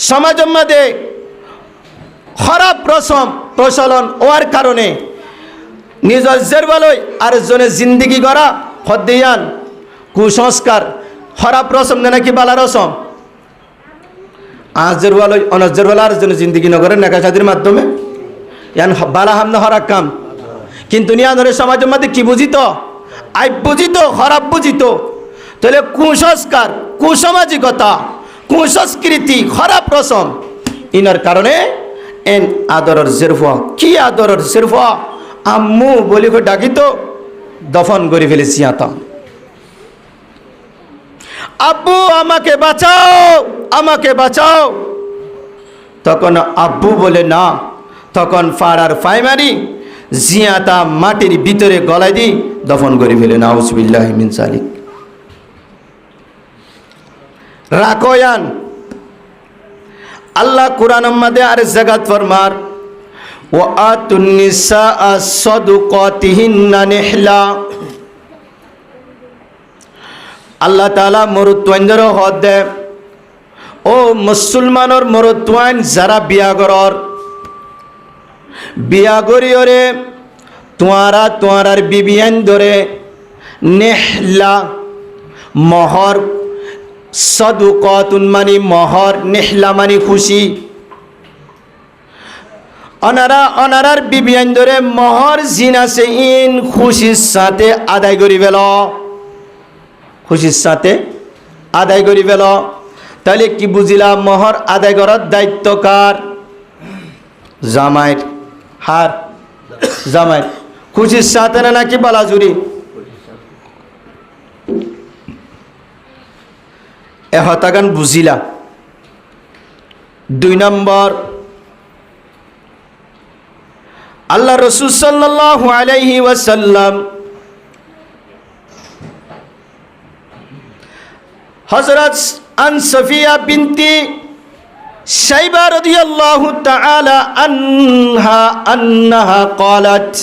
সমাজের মধ্যে খারাপ রসম প্রচলন হওয়ার কারণে নিজের জেরবালয় আর জনের জিন্দিগি করা হদ্দিয়ান কুসংস্কার খারাপ রসম না নাকি বালা রসম আজেরওয়ালয় অনজেরওয়ালা আর জনের জিন্দিগি নগরের নেকাশাদির মাধ্যমে ইয়ান বালা হামনা হরাক কাম কিন্তু নিয়ানরের সমাজের মধ্যে কি বুঝিত আই বুঝিত খারাপ বুঝিত তাহলে কুসংস্কার কুসামাজিকতা কুসংস্কৃতি খারাপ রসম ইনার কারণে এন আদরের জেরফা কি আদরের জেরফা আম্মু বলি করে ডাকিত দফন করে ফেলেছি আতাম আব্বু আমাকে বাঁচাও আমাকে বাঁচাও তখন আব্বু বলে না তখন ফাড়ার ফাইমারি জিয়াতা মাটির ভিতরে গলায় দি দফন করে ফেলে নাউজুবিল্লাহি মিন যালিক রাখয়ান আল্লাহ কুরআন মধ্যে আর জাগাত ফরমার ওয়া আতুন নিসা সাদুকাতিহিন্না নিহলা আল্লাহ তাআলা মরুত্বঞ্জর হদ দে ও মুসলমানর মরুত্বন যারা বিয়া করিওরে তোমার বিবিয়ান ধরে নেহলা মহর সদুকাতুন মানি মহর নেহলা মানি খুশি অনারার বিবিয়ান ধরে মহর জিনাসে ইন খুশির সাথে আদায় করি ফেল খুশির সাথে আদায় করি ফেল তাহলে কি বুঝিলা মহর আদায় করার দায়িত্ব কার জামাইর হার জামাইর খুশির সাথে না নাকি বালাজুরি এ হতাগান বুঝিলা 2 নম্বর আল্লাহ রাসূল সাল্লাল্লাহু আলাইহি ওয়াসাল্লাম হযরত আন সফিয়া বিনতি শাইবা রাদিয়াল্লাহু তাআলা আনহা قالت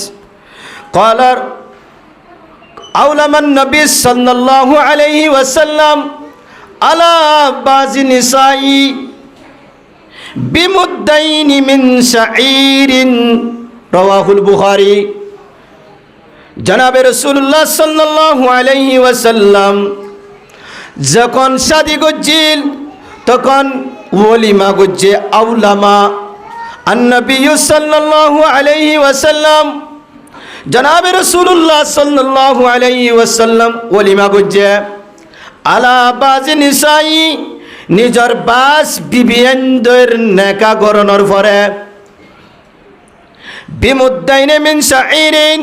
قال أولم النبي صلى الله عليه وسلم على بعض النساء بمدين من شعير رواه البخاري জনাবে রাসূলুল্লাহ সাল্লাল্লাহু আলাইহি ওয়াসাল্লাম যখন শাদী করছিল তখন ওলিমা করছে আউলামা আন-নবী সাল্লাল্লাহু আলাইহি ওয়াসাল্লাম জনাবে রাসূলুল্লাহ সাল্লাল্লাহু আলাইহি ওয়াসাল্লাম ওলিমা করছে আলা বাজি নিসাই নিজর বাস বিবিয়েন্দ্রের নেকা গরণর পরে বিমুদ্দাইনে মিন শাইরিন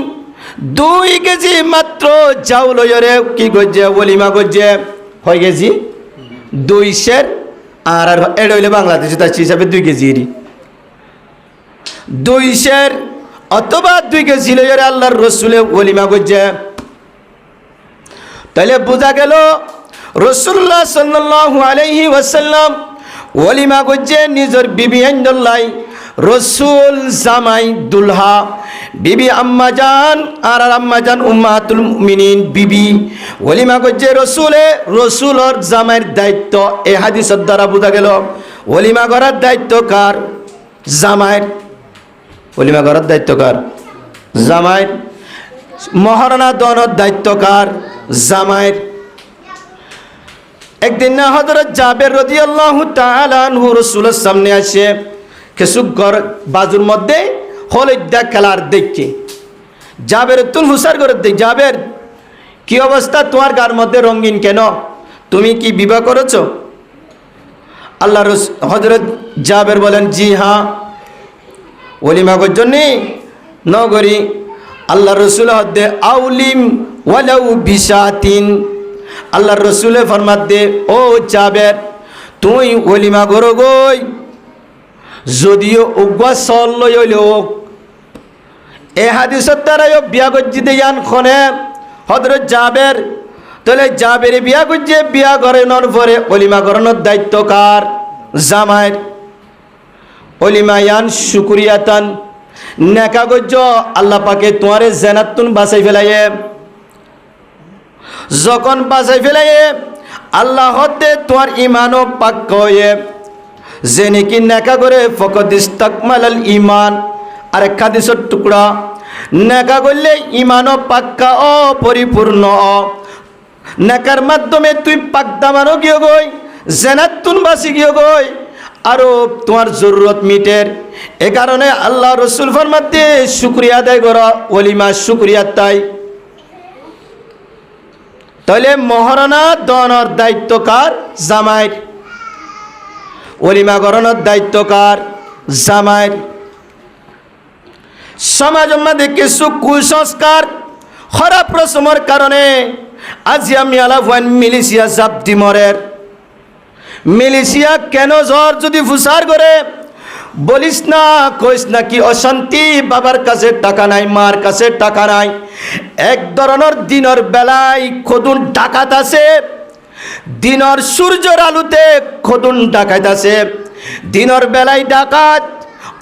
2 কেজি মাত্র চাউল লয়রে কি করছে ওলিমা করছে হয়ে গেছি 2 সের আর এটা হইলে বাংলাদেশে তার হিসাবে 2 কেজি 2 সের অথবা 2 কেজি লয়রে আল্লাহর রাসূলে ওলিমা করছে তাহলে বোঝা গেল রাসূলুল্লাহ সাল্লাল্লাহু আলাইহি ওয়াসাল্লাম ওলিমা করছে নিজের বিবি আইন্দুল্লাহ রসুল জামাই দুলহা বিবি আম্মাজান আর আম্মাজান উম্মাতুল মুমিনিন বিবি ওলিমা করছে রসুলর জামাইয়ের দায়িত্ব এই হাদিসের দ্বারা বোঝা গেল ওলিমা করার দায়িত্ব কার জামাইয়ের ওলিমা করার দায়িত্ব কার জামাইয়ের মহারণা দনের দায়িত্ব কার জামাইয়ের একদিন না হযরত জাবের রাদিয়াল্লাহু তাআলা আনহু রাসূলের সামনে আসে কিছু ঘর বাজুর মধ্যে হলুদা কালার দেখছে জাবের তুল হুসার করে দেখ জাবের কি অবস্থা তোমার গার মধ্যে রঙিন কেন তুমি কি বিবাহ করেছো আল্লাহ হযরত জাবের বলেন জি হ্যাঁ ওলিমা করজন্য নগরী আল্লাহ রসুল হদ্দে আউলিম ওয়ালাউ বিশাতিন আল্লাহ রসুলে ফরমাত দে ও জাবের তুই ওলিমা করো গই যদিও উগা চল লই হইলেও এ হাদিসের দ্বারাই বিয়া করছি দেয়ান খনে হযরত জাবের তাহলে জাবের বিয়া করছে বিয়া করানোর পরে ওলিমা করানোর দায়িত্ব কার জামাইয়ের ওলিমা ইয়ান শুকরিয়াতান নেকা গজ্জ আল্লাহ পাকে তোমারে জান্নাতুন বাঁচাই ফেলাইয়ে যখন বাঁচাই ফেলাইয়ে আল্লাহ হতে তোমার ইমানও পাক হয়ে যে নাকি নেকা করে ফকদ ইস্তাকমালাল ঈমান। আরেক হাদিসের টুকরা, নেকা করলে ঈমানও পাক্কা ও পরিপূর্ণ। নেকার মাধ্যমে তুই পাক দামানো গিয়ে গই, জেনাতুন বাসি গিয়ে গই, আরো তোমার জরুরত মিটের। এ কারণে আল্লাহ রসুল ফরমাতে শুকরিয়া আদায় করো, ওলিমা শুকরিয়া তাই। তাহলে মহারণা দনের দায়িত্ব কার? জামাইর। ওলিমা গরণের দায়িত্ব কার? জামাইর। সমাজের মধ্যে কিছু কুসংস্কার খারাপ রসমের কারণে আজি আমি আলাফান মিলিশিয়া জাপটি মরের। মিলিশিয়া কেন জ্বর যদি ফুসার করে বলিস না, কইস না কি অশান্তি, বাবার কাছে টাকা নাই, মার কাছে টাকা নাই। এক ধরনের দিনের বেলায় খদুন ডাকাত আছে, দিনের সূর্যের আলোতে খদুন ডাকাত আছে। দিনের বেলায় ডাকাত,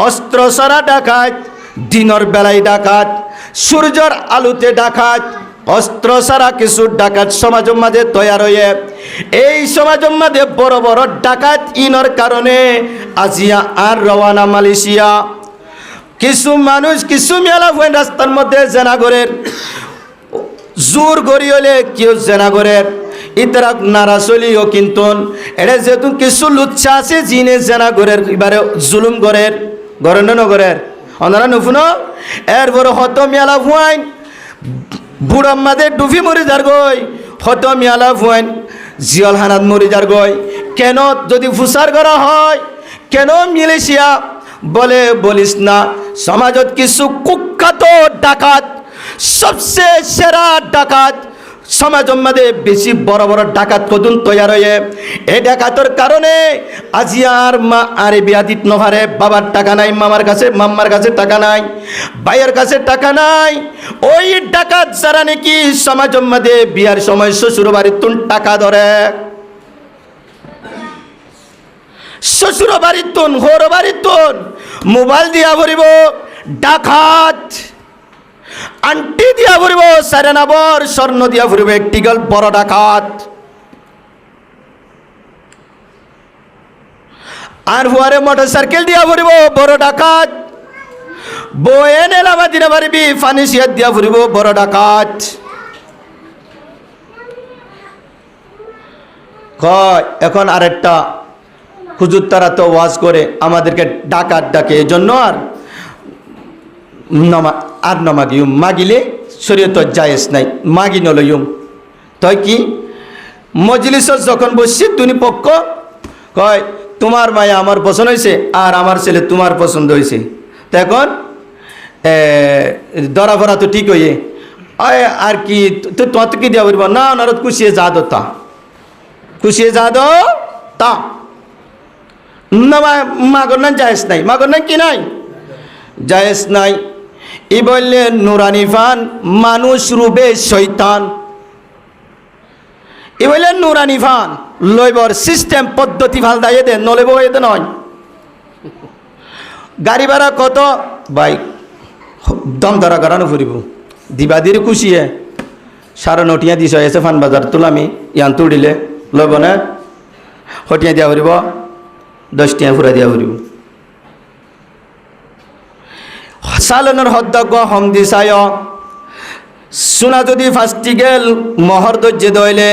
অস্ত্র সরা ডাকাত, দিনের বেলায় ডাকাত, সূর্যের আলোতে ডাকাত, অস্ত্র সারা কিছু ডাকাত সমাজের মাঝে তৈয়ার হয়ে এই সমাজের মাঝে বড় বড় ডাকাত ইনর কারণে আজিয়া আর রওয়ানা মালয়েশিয়া। কিছু মানুষ কিছু মেলা হয়ে রাস্তার মধ্যে জেনাগরের জোর গড়ি হলে কেউ জেনাগরের ইতারা নারা চলিও কিন্তু এটা যেহেতু কিছু লুচ্ছা আছে জিনে জেনাগরের এবারে জুলুম গড়ের গড়ে নগরের ওনারা নুফুনো এরপরে হত মেলা হুয়াইন বুড়ার মাঝে ডুফি মরি যার গই, হত মেলা হুয়াইন জিয়ল হানাত মরি যার গই। কেন যদি ফুসার করা হয়, কেন মিলেশিয়া বলে বলিস না। সমাজত কিছু কুখ্যাত ডাকাত, সবচেয়ে সেরা ডাকাত সমাজের মধ্যে বেশি বড় বড় ডাকাত কদুন তৈয়ার হয়ে এই ডাকাতর কারণে আজি আর মা আরে বিয়া দিত নহারে, বাবার টাকা নাই, মামার কাছে মাম্মার কাছে টাকা নাই, ভাইয়ের কাছে টাকা নাই। ওই ডাকাত যারা নাকি সমাজের মধ্যে বিয়ার সময় শ্বশুর বাড়ির তুন টাকা ধরে, শ্বশুর বাড়ির তুন হোর বাড়ির তুন মোবাইল দিয়া ভরিব ডাকাত, আন্টি দিয়া ভরিব সারেনাবর স্বর্ণ দিয়া ভরিব একটি গল বড় ডাকাত। আর হুয়ারে মোটর সাইকেল দিয়া ভরিব বড় ডাকাত, বয়ে নেলামা দিনে পারিবি ফানিসিয়াত দিয়া ভরিব বড় ডাকাত। কয় এখন আরেকটা হুজুর তারা তো ওয়াজ করে আমাদেরকে ডাকাত ডাকে, এই জন্য আর নমাগিউম মাগিলে শরীয়ত জায়েজ নাই, মাগি নলইম। তই কি মজলিসত যখন বসছি দুনি পক্ষ কয় তোমার মায়া আমার পছন্দ হয়েছে আর আমার ছেলে তোমার পছন্দ হয়েছে, তখন দরা ভরা তো ঠিক হইয়ে আর কি তোমার তো কি দেওয়া বলব না, ওনার কুশিয়ে যা দো তা, কুশিয়ে যা দো তা না, মাগর নাই জায়েজ নাই, মাগর নাই কি নাই জায়েজ নাই। ই বললে নুরানি ফান মানুষ রূপে শয়তান, ই বললে নুরানি ফান লইবর সিস্টেম পদ্ধতি ভাল দাইয়ে দেন নলেব এতে নয়। গাড়ি ভাড়া কত ভাই দম ধরা করানো ফুরিব দিবাদির খুশিয়ে সাড়ে নটিয়া দিছ এসে ফান বাজার তুলামি ইয়ান তুড়িলে লইব না, হটিয়া দিয়া ফুরিব 10 টিয়া ফুরা দিয়া ফুরিব। সালনের হদ্দজ্ঞ হম দিছায় সোনা যদি 5টি গেল মহর দর্জে দইলে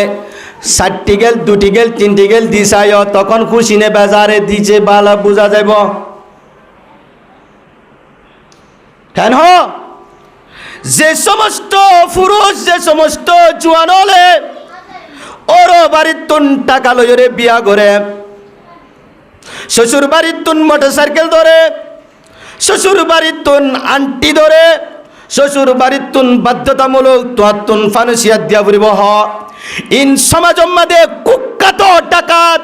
7টি গেল 2টি গেল 3টি গেল দিছায় তখন খুশি নে বাজারে দিছে বালা বুঝা যাব। কেন যে সমস্ত পুরুষ যে সমস্ত জোয়ান হলে ওর বাড়ির তুন টাকা লইরে বিয়া করে, শ্বশুর বাড়ির তুন মোটর সাইকেল ধরে, শ্বশুর বাড়ির তুন আন্টি ধরে, শ্বশুর বাড়ির তুন বাধ্যতামূলক তোয়ার তুন ফানুসিয়াত দিয়া ফুরিব। ইন সমাজের মধ্যে কুখ্যাত ডাকাত,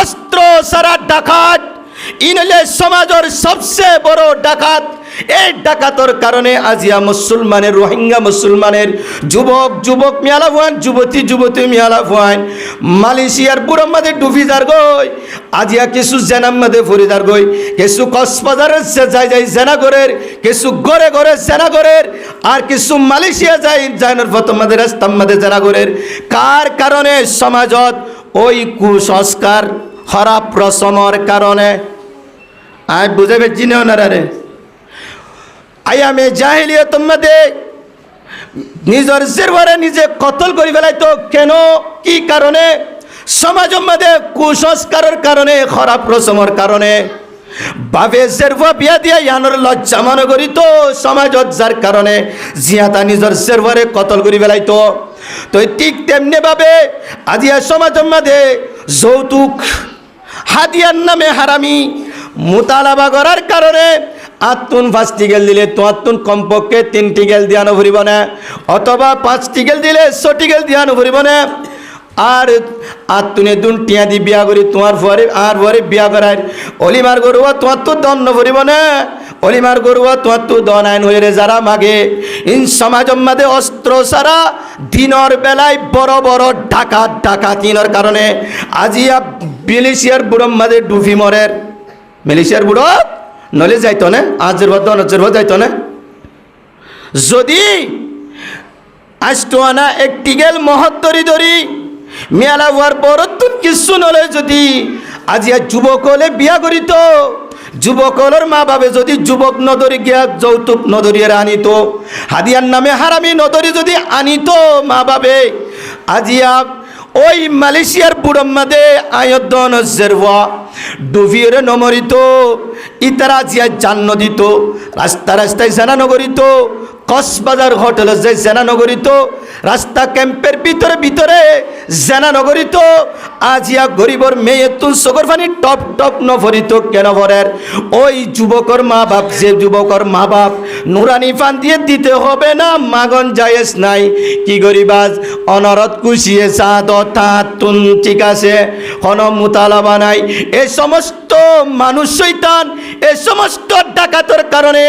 অস্ত্র সারা ডাকাত, ইনলে সমাজের সবচেয়ে বড় ডাকাত। এই ডাকাতর কারণে আজিয়া মুসলমানের রোহিঙ্গা মুসলমানের যুবক যুবক মিয়ালা ফুয়ান, যুবতী যুবতী মিয়ালা ফুয়ান মালয়েশিয়ার বুড়ার মাঝে ডুবি যার গই, আজিয়া কিছু জেনার মাঝে ফুরি যার গই, কিছু কক্সবাজারের যাই যাই জেনাগরের, কিছু গড়ে গড়ে জেনাগরের, আর কিছু মালয়েশিয়া যাই জায়নার প্রথম মাঝে রাস্তার মাঝে জেনাগরের। কার কারণে সমাজত ওই কুসংস্কার খারাপ রসমর কারণে আয় বুঝে বেজি না ওনারা রে আয়ামে জাহিলিয়ত মধ্যে নিজের জেরবারে নিজে কতল করে ফেলাইতো কেন কি কারণে সমাজের মধ্যে কুসংস্কারের কারণে খারাপ রসমর কারণে বাবে জেরবা বিয়া দিয়া ইয়ানোর লজ্জা মনে করিত সমাজত যার কারণে জিয়াতা নিজের জেরবারে কতল করে ফেলাইতো তো ঠিক তেমনি ভাবে আজিয়া সমাজের মধ্যে যৌতুক হাদিয়ার নামে হারামি মুতালাবা করার কারণে আত্মন 5টি গেল দিলে তো আত্মন কমপক্ষে 3টি গেল দিয়ানো ফুরিব না অথবা 5টি গেল দিলে 6টি গেল দিয়ানো ফুরিব না আর আত্মনে দুন টিয়া দি বিয়া করি তোমার পরে আর পরে বিয়া করায় অলিমার গরুয়া তোমার তো দণ্ড ফুরিব না অলিমার গরুয়া তোমার তো দন আইন হয়ে যারা মাগে ইন সমাজের মধ্যে অস্ত্র ছাড়া দিনের বেলায় বড় বড় ডাকাতির কারণে আজিয়া মিলিশিয়ার বুড়োর মধ্যে ডুফি মরের মিলিশিয়ার বুড়ো নলে যাইতো না আজের বদ নজের বদ যাইতো না যদি আষ্ট আনা একটি গেল মহত্তরি ধরি মেলা হওয়ার পর কিছু নলে যদি আজিয়া যুবক হলে বিয়া করিত যুবকলের মা বাবে যদি যুবক নদরি গিয়া যৌতুক নদরিয়ে আনিত হাদিয়ার নামে হারামি নদরি যদি আনিত মা বাবে আজিয়া ওই মালয়েশিয়ার বুড়োর মধ্যে আয়তন জেরওয়া ডুবিয়ে নমরিত ইতারা জিয়া জান্ন দিত রাস্তায় জানানো করিত কক্সবাজার হোটেলে যে জানানো করিত রাস্তা ক্যাম্পের ভিতরে জানানো করিত আজিয়া গরিবর মেয়ে তুল চোখের পানি টপ টপ নভরিত কেন ভরের ওই যুবকর মা বাপ যে যুবকর মা বাপ নুরানি ফান দিয়ে দিতে হবে না মাগন জায়েজ নাই কি গরিবাজ অনরত কুশিয়ে চাঁদ তুন ঠিক আছে কোনো মুতালাবা নাই এই সমস্ত মানুষ শয়তান এই সমস্ত ডাকাতের কারণে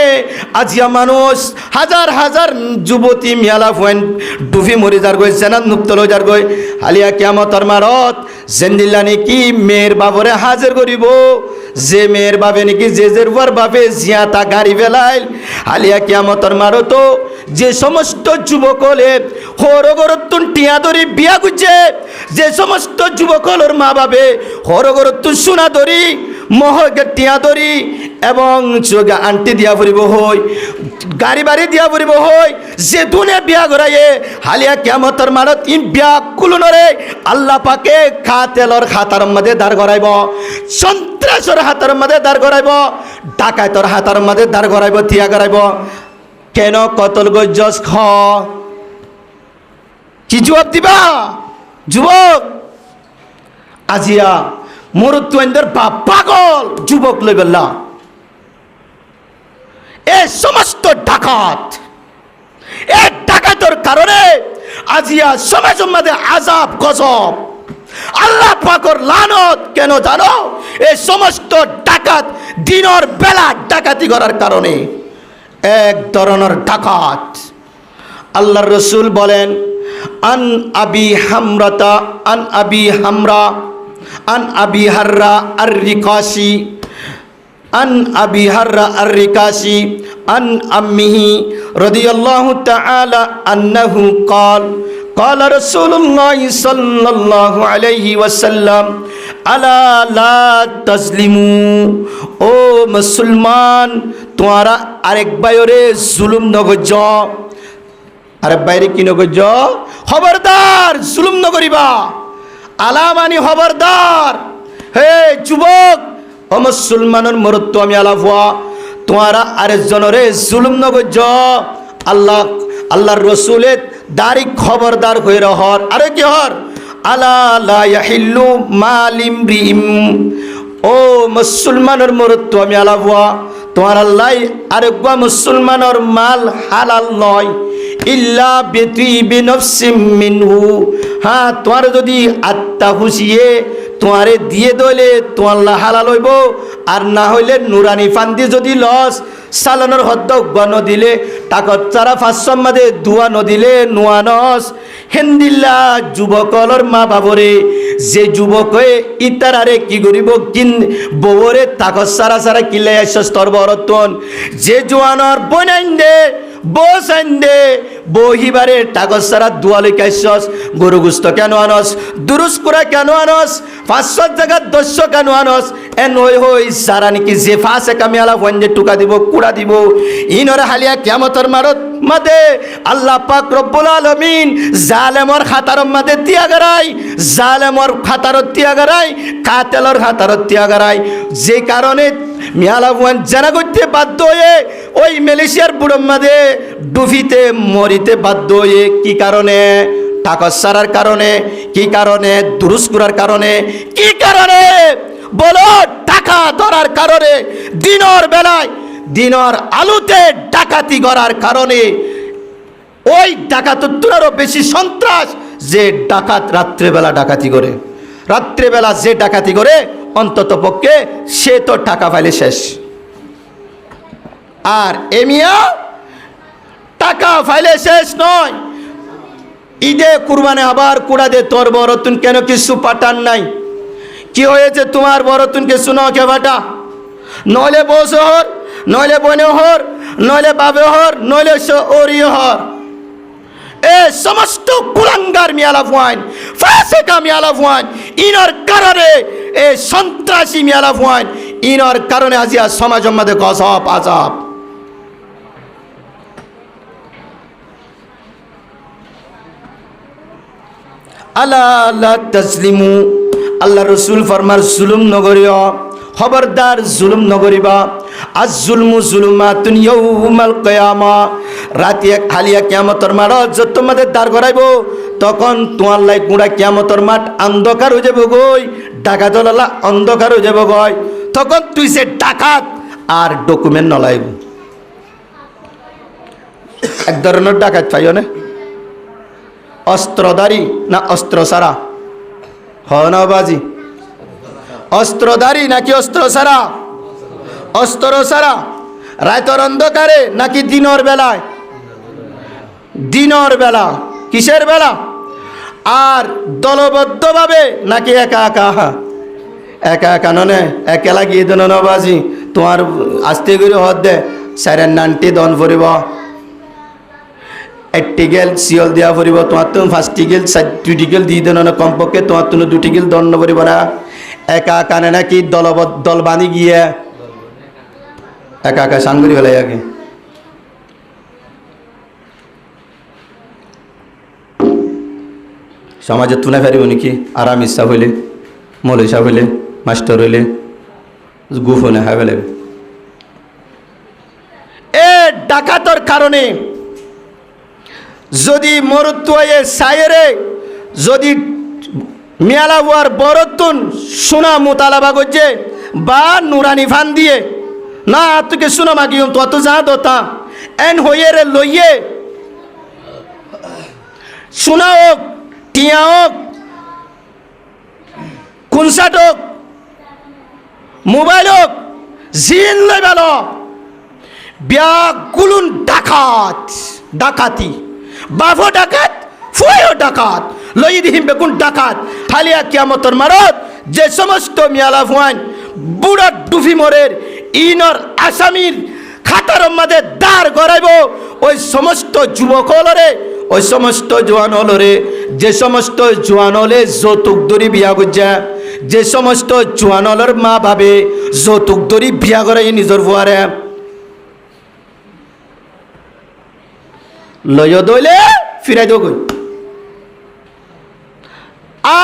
আজিয়া মানুষ হাজার হাজার যুবতী মিয়ালা ফুয়েন ডুফি মরি যার গই জেনাত মুক্তল যার গই হালিয়া কিয়ামতর মারত জেন্দিল্লা নাকি মেয়ের বাবরে হাজির করিব যে মেয়ের বাবে নাকি যে বাপে জিয়াতা গাড়ি বেলাইল হালিয়া কিয়ামতর মারত যে সমস্ত যুবকলে হরগরতুন টিয়া ধরি বিয়া গুজে যে সমস্ত যুবকলের মা বাবে হরগরতুন সোনা ধরি মহকে টিয়া ধরি এবং চোখে আন্টি দিয়া ফুরিব হই গাড়ি বাড়ি দিয়া ফুরিব হই যে দুনে বিয়া করাইয়ে হালিয়া কিয়ামতর মানত ইন বিয়া কুলুনরে আল্লাহ পাকে খাতেলর খাতার মধ্যে দাঁড় করাইব সন্ত্রাসের হাতের মধ্যে দাঁড় করাইব ডাকাইতর হাতের মধ্যে দাঁড় করাইব থিয়া করাইব কেন কতল গজ্জস খ কি জবাব দিবা যুবক আজিয়া মরুত্বেন্দ্র বাপ পাগল যুবক লইবেলা এ সমস্ত ডাকাত এ ডাকাতের কারণে আজিয়া সমাজের মধ্যে আযাব গজব আল্লাহ পাকের লানত কেন জানো এই সমস্ত ডাকাত দিনের বেলা ডাকাতি করার কারণে এক ধরনের ডাকাত আল্লাহর রাসূল বলেন আন আবি হামরা আন আবি হাররা আর-রিকাশি আন আবি হাররা আর-রিকাশি আন আম্মিহি রাদিয়াল্লাহু তাআলা আন্নাহু قال قال رسول الله صلى الله عليه وسلم আলা লা তাজলিমু ও মুসলমান তোমরা আরেক বাইরে জুলুম নগজ আরেক বাইরে কি নগজ খবরদার জুলুম নকরিবা আলা মানি খবরদার হে যুবক ও মুসলমানের মরত্ব আমি আলাফা তোমরা আরেকজনরে জুলুম নগজ আল্লাহর রাসূলের দাড়ি খবরদার হয়ে রহর আরে কি হর আলা লা ইয়াহিল্লু মালিমরিম ও মুসলমানের মরত্ব আমি আলাফা তোমার আল্লাহ আরেকবা মুসলমানের মাল হালাল নয় ইল্লা বিতিবি নফসিম মিনহু হ্যাঁ তোমার যদি আত্মা হুঁশিয়ে তোমারে দিয়ে দইলে তোমার হালাল হইব আর না হইলে নুরানি ফান্দি যদি লস সালানোর হদ্দ গণ দিলে টাকত চারা 500 মাদে দুয়া নদিলে নোয়ানস হেন্দিল্লা যুবকলর মা বাবরে যে যুবক হয়ে ইতারারে কি করিব কিন বউরে তাকত সারা সারা কিলে স্তর বরতন যে জোয়ানর বনাইন দে বস আইন্দে বহিবারে টাকস সারা দুয়ালি কাইছস গরু গুস্ত কেন আনস দুরুস করে কেন আনস 500 জায়গা 200 কেন আনস এন হই সারা নাকি যে ফাসে কামিয়ালা ওয়ানজে টুকা দিব কুড়া দিব ইনর হালিয়া কিয়ামতের মারত মাদে আল্লাহ পাক রব্বুল আলামিন জালেমর খাতার মাদে তিয়াগারাই জালেমর খাতার তিয়াগারাই কাতেলর খাতার তিয়াগারাই যে কারণে মিয়ালা ওয়ান জানা করতে বাধ্য হয়ে ওই মালয়েশিয়ার বুড়ম মাদে ডুফিতে মরিতে বাধ্য হয়ে কি কারণে টাকা সারার কারণে কি কারণে দুরুস করার কারণে কি কারণে বলো টাকা ধরার কারণে দিনের বেলায় দিনের আলোতে ডাকাতি করার কারণে ওই ডাকাতেরও বেশি সন্ত্রাস যে ডাকাত রাত্রেবেলা ডাকাতি করে রাত্রেবেলা যে ডাকাতি করে অন্তত পক্ষে সে তো টাকা পাইলে শেষ আর এমিয়া টাকা পাইলে শেষ নয় ঈদে কুরবানে আবার কুড়া দে তোর বড়তুন কেন কিছু পাঠান নাই কি হয়েছে তোমার বড়তুনকে শুনো কে বাটা নইলে বস হর নইলে বনে হর নইলে বাবে হর নইলে ওরি হর এ সমস্ত কুলাঙ্গার মিয়ালা ফুয়াইন ফাসেকা মিয়ালা ফুয়াইন ইনার কারণে এ সন্ত্রাসী মিয়ালা ফুয়াইন ইনার কারণে আজিয়া সমাজ মধ্যে গজব আজাব আল্লাহ আল্লাহ তসলিমু আল্লাহ রসুল ফরমার জুলুম নগরীয় খবরদার জুলুম নগরিবা আজ জুলমু জুলুমাতুন ইয়াউমাল কিয়ামা রাতে খালিয়া কিয়ামতের মাঠ যত তোমাদের দাঁড় করাইব তখন তোমার লাই গুড়া কিয়ামতের মাঠ অন্ধকার হয়ে যাব গই ডাকাত লালা অন্ধকার হয়ে যাব গই তখন তুই সে ডাকাত আর ডকুমেন্ট নলাইব এক ধরনের ডাকাত পাইও না অস্ত্রধারী না অস্ত্র সারা হয় না বাজি অস্ত্রধারী নাকি অস্ত্র সারা অস্ত্র সারা রাতের অন্ধকারে নাকি দিনের বেলায় দিনের বেলা কিসের বেলা আর দলবদ্ধভাবে নাকি একা একা একা একা ননে একেলা গিয়ে দেন বাজি তোমার আস্তে করে হদ দে সারের নানটি দন ফুরিব একটিগেল সিয়ল দিয়া ফুরিব তোমার তুমি ফার্স্টিগেল দুটিগেল দিয়ে দেন কমপক্ষে তোমার তুমি দুটিগেল দণ্ড ফুরিব না একা কানে নাকি দল বানি গিয়ে একা একা সাংগরি ফেলাই আগে সমাজে তুলে ফেরিব নাকি আরাম ইচ্ছা হইলে মল হিসাব হইলে মাস্টার হইলে গুফনে হাই ফেলে এ ডাকাতর কারণে যদি মরুত্বয়ে সায়েরে যদি মিয়ালাওয়ার বরতুন সোনা মোতালাবা করছে বা নুরানি ফান দিয়ে না তোকে শুনো মাগিও তত যা দোতা এন হইয়ে রে লইয়ে সোনা হোক টিয়া হোক কুনসাট হোক মোবাইল হোক জিন লই ভালো ব্যাগুলুন ডাকাত ডাকাতি বাফো ডাকাত ফুয়েও ডাকাত লই দিহিম বেগুন ডাকাত হালিয়া কিয়ামতের মারত যে সমস্ত মিয়ালা ফুয়ান বুড়া ডুফি মরের ইনর আসামির খাতার মধ্যে দাঁড় করাইব ওই সমস্ত যুবক হলরে ওই সমস্ত জোয়ান হলরে যে সমস্ত জোয়ান হলে যৌতুক দরি বিয়া করছে যে সমস্ত জোয়ান হলর মা ভাবে যৌতুক দরি বিয়া করাই নিজের ফুয়ারে লয় দইলে ফিরাই দেব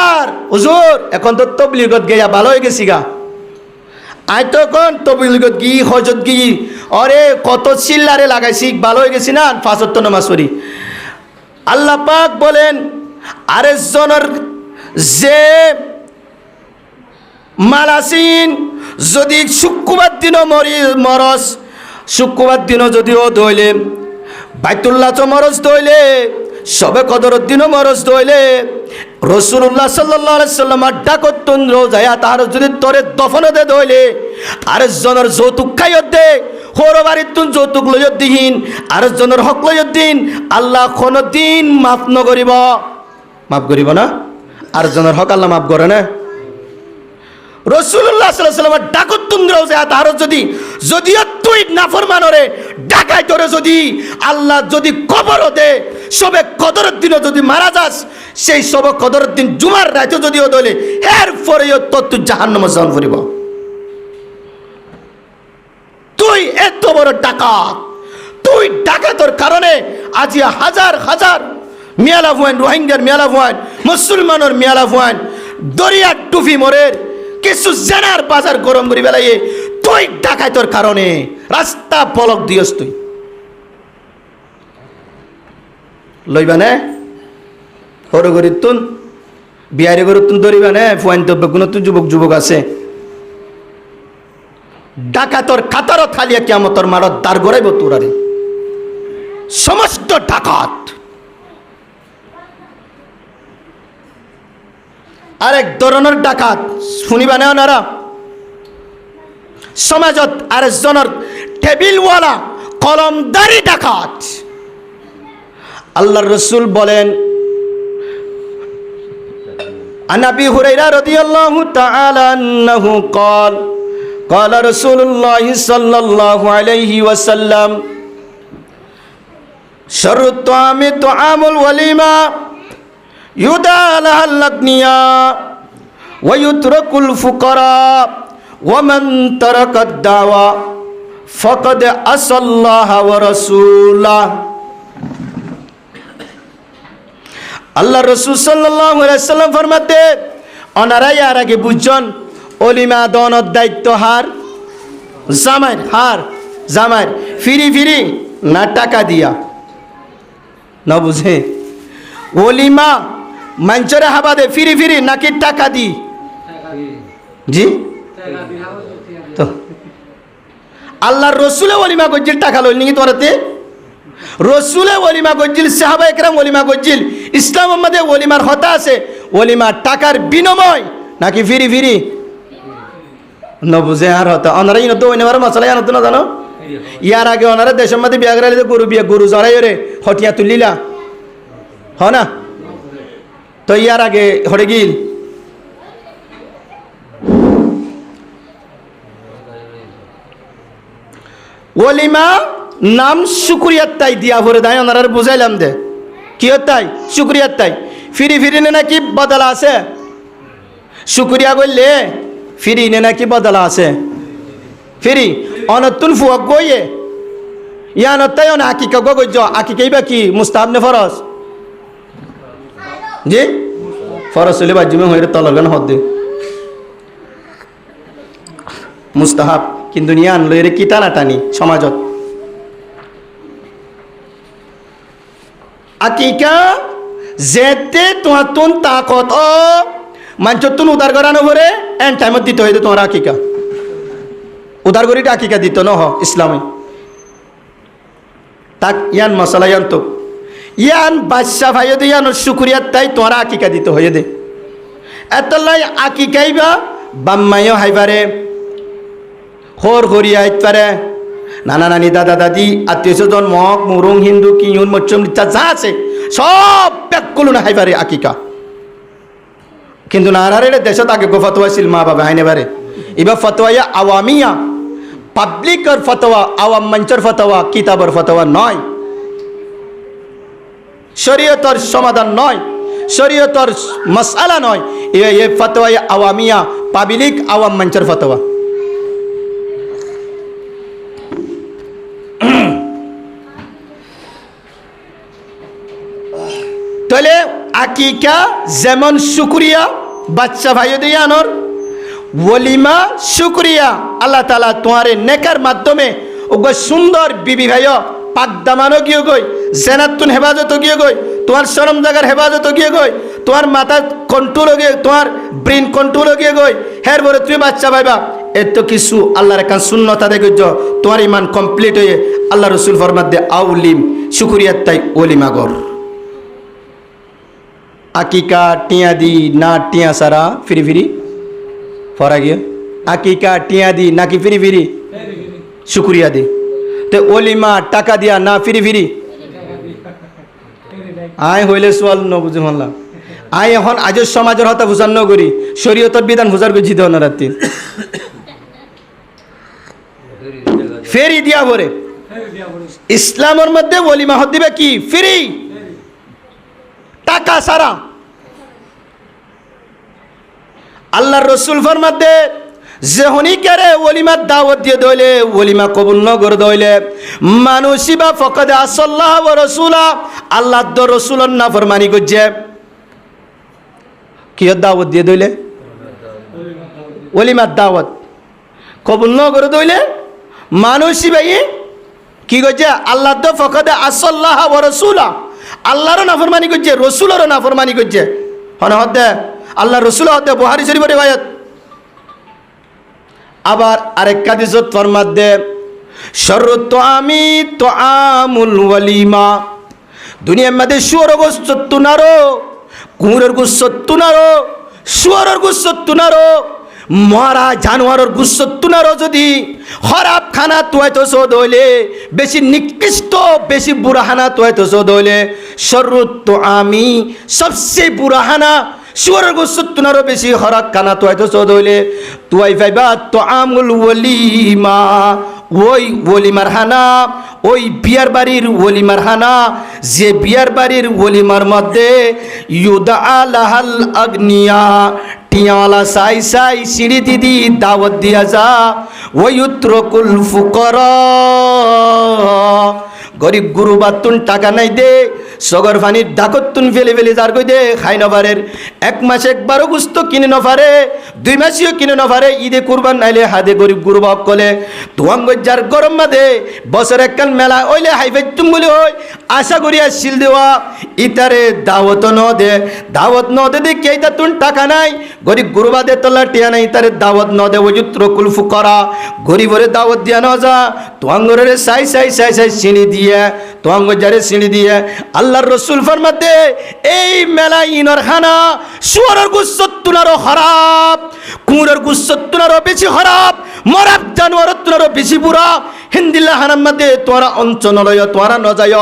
আর হুজুর এখন তো তবলিগত গিয়া ভালো হয়ে গেছি গা আই তখন তবলিগত গি হজত গি অরে কত চিল্লারে লাগাইছি ভালো হয়ে গেছি না ৫ ওয়াক্ত নামাজ পড়ি আল্লাহ পাক বলেন আরেকজনের যে মালাসিন যদি শুক্রবার দিনও মরস শুক্রবার দিনও যদিও ধইলে বাইতুল্লাহ তো মরজ দইলে সবে কদরের দিনও মরজ দইলে রাসূলুল্লাহ সাল্লাল্লাহু আলাইহি সাল্লাম ডাকতুন রোজায়া তার যদি তোরে দফনতে দইলে আরেকজনের যৌতুক খাইয়ত দে হরবারিত তুন যৌতুক লইয়ত দিহিন আরেকজনের হক লইয়ত দিন আল্লাহ কোনদিন মাফ নকরিব মাফ করিব না আরেকজনের হক আল্লাহ মাফ করে না রাসূলুল্লাহ সাল্লাল্লাহু আলাইহি সাল্লাম ডাকতুন রোজায়া তার যদিও তুই তুই নাফরমানরে ডাকাই তোরে যদি আল্লাহ যদি কবর দে সবে কদরের দিনে যদি মারা যাস সেই সবে কদরের দিন জুমার রাতে যদিও দলে এর পরেও তোর তুই জাহান্নামে যান করিব তুই এত বড় ডাকাত তুই ডাকাতর কারণে আজি হাজার হাজার মিয়ালা ভুয়ান রোহিঙ্গার মিয়ালা ভুয়ান মুসলমানের মিয়ালা ভুয়ান দরিয়ার টুফি মোরের কিছু জেনার বাজার গরম করি বেলায় তুই ডাকাতর কারণে রাস্তা পলক দিয়স তুই লইবানে হরো গরিব তুন বিহারি গরিব তুন ধরিবানে ফুয়ান তো কোনো তুন যুবক যুবক আছে ডাকাতর কাতারও থালিয়া কিয়ামতর মারত দাঁড় গড়াইব তোরারে সমস্ত ডাকাত আরেক ধরনের ডাকাত শুনিবানে ওনারা সমাজত আরেকজনের টেবিলওয়ালা কলমদারি ডাকাত আল্লাহর রাসূল বলেন আন আবি হুরায়রা রাদিয়াল্লাহু তাআলা আনহু قال قال رسول الله صلى الله عليه وسلم شر الطعام طعام الوليمة يدعى لها الأغنياء ويترك الفقراء ومن ترك الدعوة فقد عصى الله ورسوله আল্লাহ রাসূল সাল্লাল্লাহু আলাইহি ওয়াসাল্লাম ফরমাতে ওনারা এর আগে বুঝছেন অলিমা দনের দায়িত্ব জামাইর ফিরি ফিরি না টাকা দিয়া না বুঝে অলিমা মঞ্চরে হাবা দে ফিরি ফিরি নাকি টাকা দি জি তো আল্লাহর রসুলে অলিমা গজ্জিল টাকা লইল নাকি তোরাতে রসুলে অলিমা গজ্জিল সাহাবা একরাম অলিমা গজ্জিল ইসলাম মধ্যে অলিমার হতা আছে অলিমা টাকার বিনিময় নাকি ফিরি ফিরি নবুঝে আর হতা ওনারা ইনো তো ওইনার মশলা জানো তো না জানো ইয়ার আগে ওনারা দেশের মধ্যে বিয়া গেলে গরু জড়াই রে হটিয়া তুলিলা হ না তো ইয়ার আগে হরে গিল ওলিমা নাম শুক্রিয়ার তাই দিয়া ভরে দেয় ওনারা বুঝাইলাম দে কি তাই শুক্রিয়ার তাই ফিরি ফিরি নে নাকি বদলা আছে শুক্রিয়া করলে ফিরি নে নাকি বদলা আছে ফিরি অনতুন ফুয়াক গইয়ে ইয়ানতাই অন আকিকা গইজ আকিকাই বা কি মুস্তাহাব নে ফরজ জি ফরজ হলে বাজিমে হইরে তলগান হদ মুস্তাহাব কিন্তু নিয়ে আনলো এর কি টানাটানি সমাজত আকিকা যেতে তোমার তুন তাকত ও মাঞ্চত তুন উদার করানো ভরে এন টাইমত দিতে হইতে তোমার আকিকা উদার করিটা আকিকা দিত ন ইসলামে তাক ইয়ান মশলা ইয়ান তো ইয়ান বাদশা ভাই দে ইয়ান শুক্রিয়াত তাই তোমার আকিকা দিতে হয়ে দে এতলাই আকিকাইবা বাম্মাইও হাইবারে হোর ঘরিয়া পারে নানা নানি দাদা দাদি আত্মীয় স্বজন মগ মুরুং হিন্দু কিউন মচ্চম যা আছে সব ব্যাকুল না হাইবারে আকিকা কিন্তু নারারে দেশত আগে গো ফতোয়া ছিল মা বাবা হাইনে বারে এবার ফতোয়া আওয়ামিয়া পাবলিকর ফতোয়া আওয়াম মঞ্চর ফতোয়া কিতাবর ফতোয়া নয় শরীয়তর সমাধান নয় শরীয়তর মাসআলা নয় এ ফতোয়া আওয়ামিয়া পাবলিক আওয়াম মঞ্চর ফতোয়া তাহলে আকিকা যেমন শুক্রিয়া বাচ্চা ভাই দিয়ানোর ওলিমা শুক্রিয়া আল্লাহ তাআলা তোমারে নেকার মাধ্যমে ওগো সুন্দর বিবি ভাই পাক দামানো গিয়ে গই জেনাতুন হেফাজত গিয়ে গই তোমার শরম জায়গার হেফাজত গিয়ে গই তোমার মাথা কন্ট্রোল গিয়ে তোমার ব্রেন কন্ট্রোল গিয়ে গই হের বলে তুমি বাচ্চা ভাইবা এত কিছু আল্লাহর একটা শূন্যতা দেখে তোমার ইমান কমপ্লিট হয়ে আল্লাহ রসুল ফরমাত দে আউলিম শুক্রিয়াত তাই ওলিমা গর আকিকা টিয়া দি না টিয়া সারা ফিরি ফিরি ফরা গিয়ে আকিকা টিয়া দি নাকি ফিরি ফিরি শুক্রিয়া দি তো ওলিমা টাকা দিয়া না ফিরি ফিরি আয় হইলে সোয়াল ন বুঝে মানলাম আয় এখন আজের সমাজের হতা বুঝান ন করি শরীয়তর বিধান বুঝার করে জিতে না রাত্রি ফেরি দিয়া ভরে। ইসলামের মধ্যে ওলিমা হত দিবে কি ফ্রি, টাকা ছাড়া। আল্লাহর রসুল ফরমাতে যে হনিকারে ওলিমার দাওয়াত দিয়ে দইলে ওলিমা কবুল ন করে দইলে মানুষিবা ফকদে আসাল্লাহ ওয়া রাসূলা, আল্লাহ দ রসুলের নাফরমানি করছে। কি দাওয়াত দিয়ে দইলে ওলিমার দাওয়াত কবুল ন করে দইলে মানুষিবা কি করছে আল্লাহ দ ফকদে আসাল্লাহ ওয়া রাসূলা, আল্লাহরও নাফরমানি করছে রসুলেরও নাফরমানি করছে। হন হতে আল্লাহ রসুল হতে বুখারী শরীফের রিওয়ায়াত। আবার আরেক হাদিসত ফরমাত দে শরত আমি তো আমুল ওয়ালিমা, দুনিয়ার মধ্যে শুয়োর গোশত তুনারো, কুকুরের গোশত তুনারো, শুয়োরের গোশত তুনারো, মরা জানোয়ারের গোশত তুনারো যদি খারাপ খানা তুয়াইতো সদ হইলে, বেশি নিকৃষ্ট বেশি বুড়াহানা তুয়াইতো সদ হইলে শরত আমি সবচেয়ে বুড়াহানা শুয়োরের গোশত তুনারও বেশি হরাক খানা তুয়াইতো সদ হইলে তুয়াই পাইবা তো আমুল ওয়ালিমা, ওই ওলিমার হানা, ওই বিয়ার বাড়ির ওলিমার হানা, যে বিয়ার বাড়ির ওলিমার মধ্যে ইউদা আলাহাল আগ্নিয়া, টিয়াওয়ালা সাই সাই সিঁড়ি দিদি দাওয়াত দিয়া যা, ওয়ুত্রকুল ফুকরা, গরিব গুরুবাতুন টাকা নাই দে, সগর ফানির ডাকতুন ফেলে ফেলে যার কই দে খাই নপারের, এক মাস একবারও গুস্ত কিনে নপারে, 2 মাসিও কিনে নপারে, ঈদে কুরবান নাইলে হাদে গরিব গুরুবাক কলে তুয়াঙ্গ যার গরম মাদে বছর একখান মেলা ওইলে হাইফাইতুম বলে ওই আশা করি আসছিল দেওয়া ইতারে দাওয়াত ন দে, দাওয়াত ন দে দেখে এইটা তুন টাকা নাই, গরিব গুরুবাদে তোলা টিয়া নাই, ইতারে দাওয়াত ন দে ওয়ুত্রকুল ফুকরা, গরিবরে দাওয়াত দিয়া ন যা, তুয়াঙ্গরে সাই সাই সাই সাই সিঁড়ি দিয়ে, তুয়াঙ্গ যারে সিঁড়ি দিয়ে আল্লাহর রসুল ফরমাতে এই মেলা ইনর খানা শুয়োরের গোশত তুনারও খারাপ, কুকুরের গোশত তুনারও বেশি খারাপ, মরাব জানোয়ারের তুনারও বেশি বুড়া। হিন্দিল্লা হানার মধ্যে তোরা অঞ্চলয় তোরা ন যায়,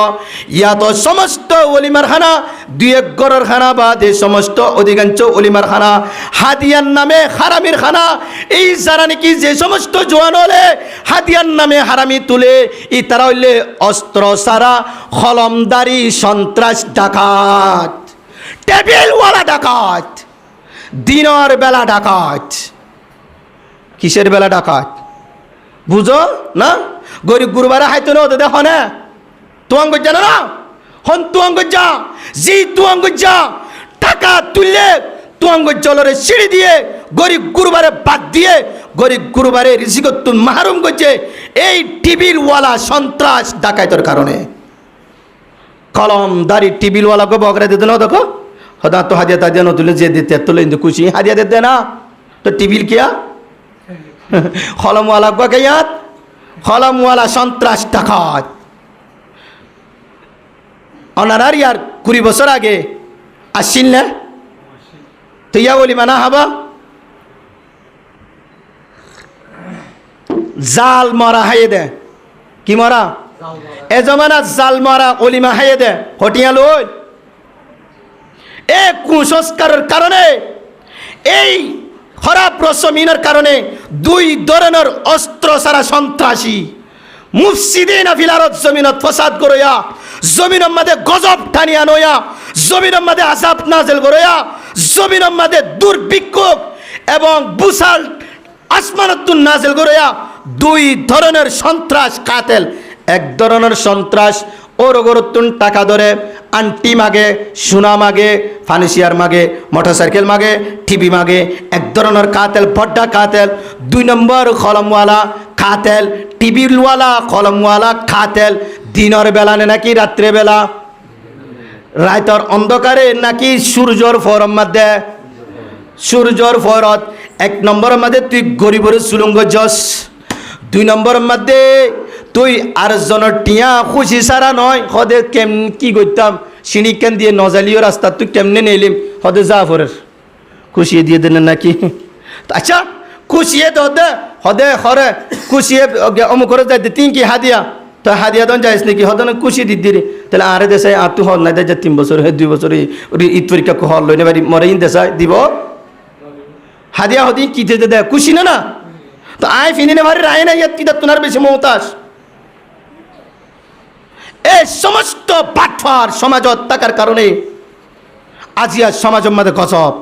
ইয়া তো সমস্ত ওলিমার খানা 2-1 গড়ের খানা বাদ এই সমস্ত অধিকাংশ ওলিমার খানা হাদিয়ার নামে হারামির খানা। এই যারা নাকি যে সমস্ত জোয়ান হলে হাদিয়ার নামে হারামি তুলে ই তারা হইলে অস্ত্র সারা খলমদারি সন্ত্রাস ডাকাত, টেবিলওয়ালা ডাকাত, দিনের বেলা ডাকাত। কিসের বেলা ডাকাত বুঝো না? গরিব গুরুবারে হাইতো না ওদের দেখো না, তুয়াঙ্গ জানো না হন তুয়াঙ্গ যা, জি তুয়াঙ্গ যা টাকা তুললে তুয়াঙ্গ জলরে সিঁড়ি দিয়ে গরিব গুরুবারে বাদ দিয়ে গরিব গুরুবারে রিজিকতুন মাহরুম করছে এই টিবিলওয়ালা সন্ত্রাস ডাকাইতের কারণে। কলমদারি টিবিলওয়ালাকে বকরা দিতে না দেখো হদা তো হাদিয়া তাদিয়া ন তুলে যে দিতে তুলে খুশি হাদিয়া দিতে না তো টিবিল কিয়া কলমওয়ালা কে ইয়াত কলমওয়ালা সন্ত্রাস ডাকাত। অনারার ইয়ার 20 বছর আগে আসছিল না তো ইয়া বলি মানা হবা জাল মরা হাইয়ে দে, কি মরা এ জমানা জাল মরা অলিমা হাইয়ে দে হটিয়া লই। এই কুসংস্কারের কারণে এই খারাপ রসমিনের কারণে 2 ধরনের অস্ত্র সারা সন্ত্রাসী মুফসিদিন ফিল আরদ জমিনত ফসাদ করয়া, জমিনের মধ্যে গজব টানিয়া নয়া, জমিনের মধ্যে আযাব নাযিল করয়া, জমিনের মধ্যে দুর্ভিক্ষ এবং বুসাল আসমানতুন নাযিল করয়া। 2 ধরনের সন্ত্রাস কাতেল, এক ধরনের সন্ত্রাস ওর গরতুন টাকা ধরে আন্টি মাগে, সোনা মাগে, ফার্নিচার মাগে, মোটরসাইকেল মাগে, টিভি মাগে, এক ধরনের কাতেল বড্ডা কাতেল। 2 নম্বর কলমওয়ালা কাতেল, টিভিওয়ালা কলমওয়ালা কাতেল, দিনের বেলা নাকি রাত্রে বেলা, রাতের অন্ধকারে নাকি সূর্যর ফরম মধ্যে, সূর্যর ফরত। 1 নম্বরের মধ্যে তুই গরিবের সুলঙ্গ জস, 2 নম্বরের মধ্যে তুই আর জনের টিয়া খুশি সারা নয় হদে কেম কি করতাম সিঁড়ি কেন দিয়ে নজালিও রাস্তা তুই কেমনে নিলিম হদে জাফরের খুশিয়ে দিয়ে দেন নাকি। আচ্ছা খুশিয়ে তো হদে হদে হরে খুশিয়ে অমুক করে যাই তিন কি হাদিয়া তো হাদিয়া দন যাইস নাকি হদে না খুশি দিদি তাহলে আরে দেশাই আর তুই হল নাই দে 3 বছর হে 2 বছর ঈদ পরীক্ষা হল লই নেবারি মরে ইন দেশাই দিব হাদিয়া হদি কি দে খুশি না না তো আয় ফিনিনে ভারি রায় না ইয়াত কিতা তুনার বেশি মমতাজ এই সমস্ত বাটফার সমাজত থাকার কারণে আজিয়া সমাজের মধ্যে গজব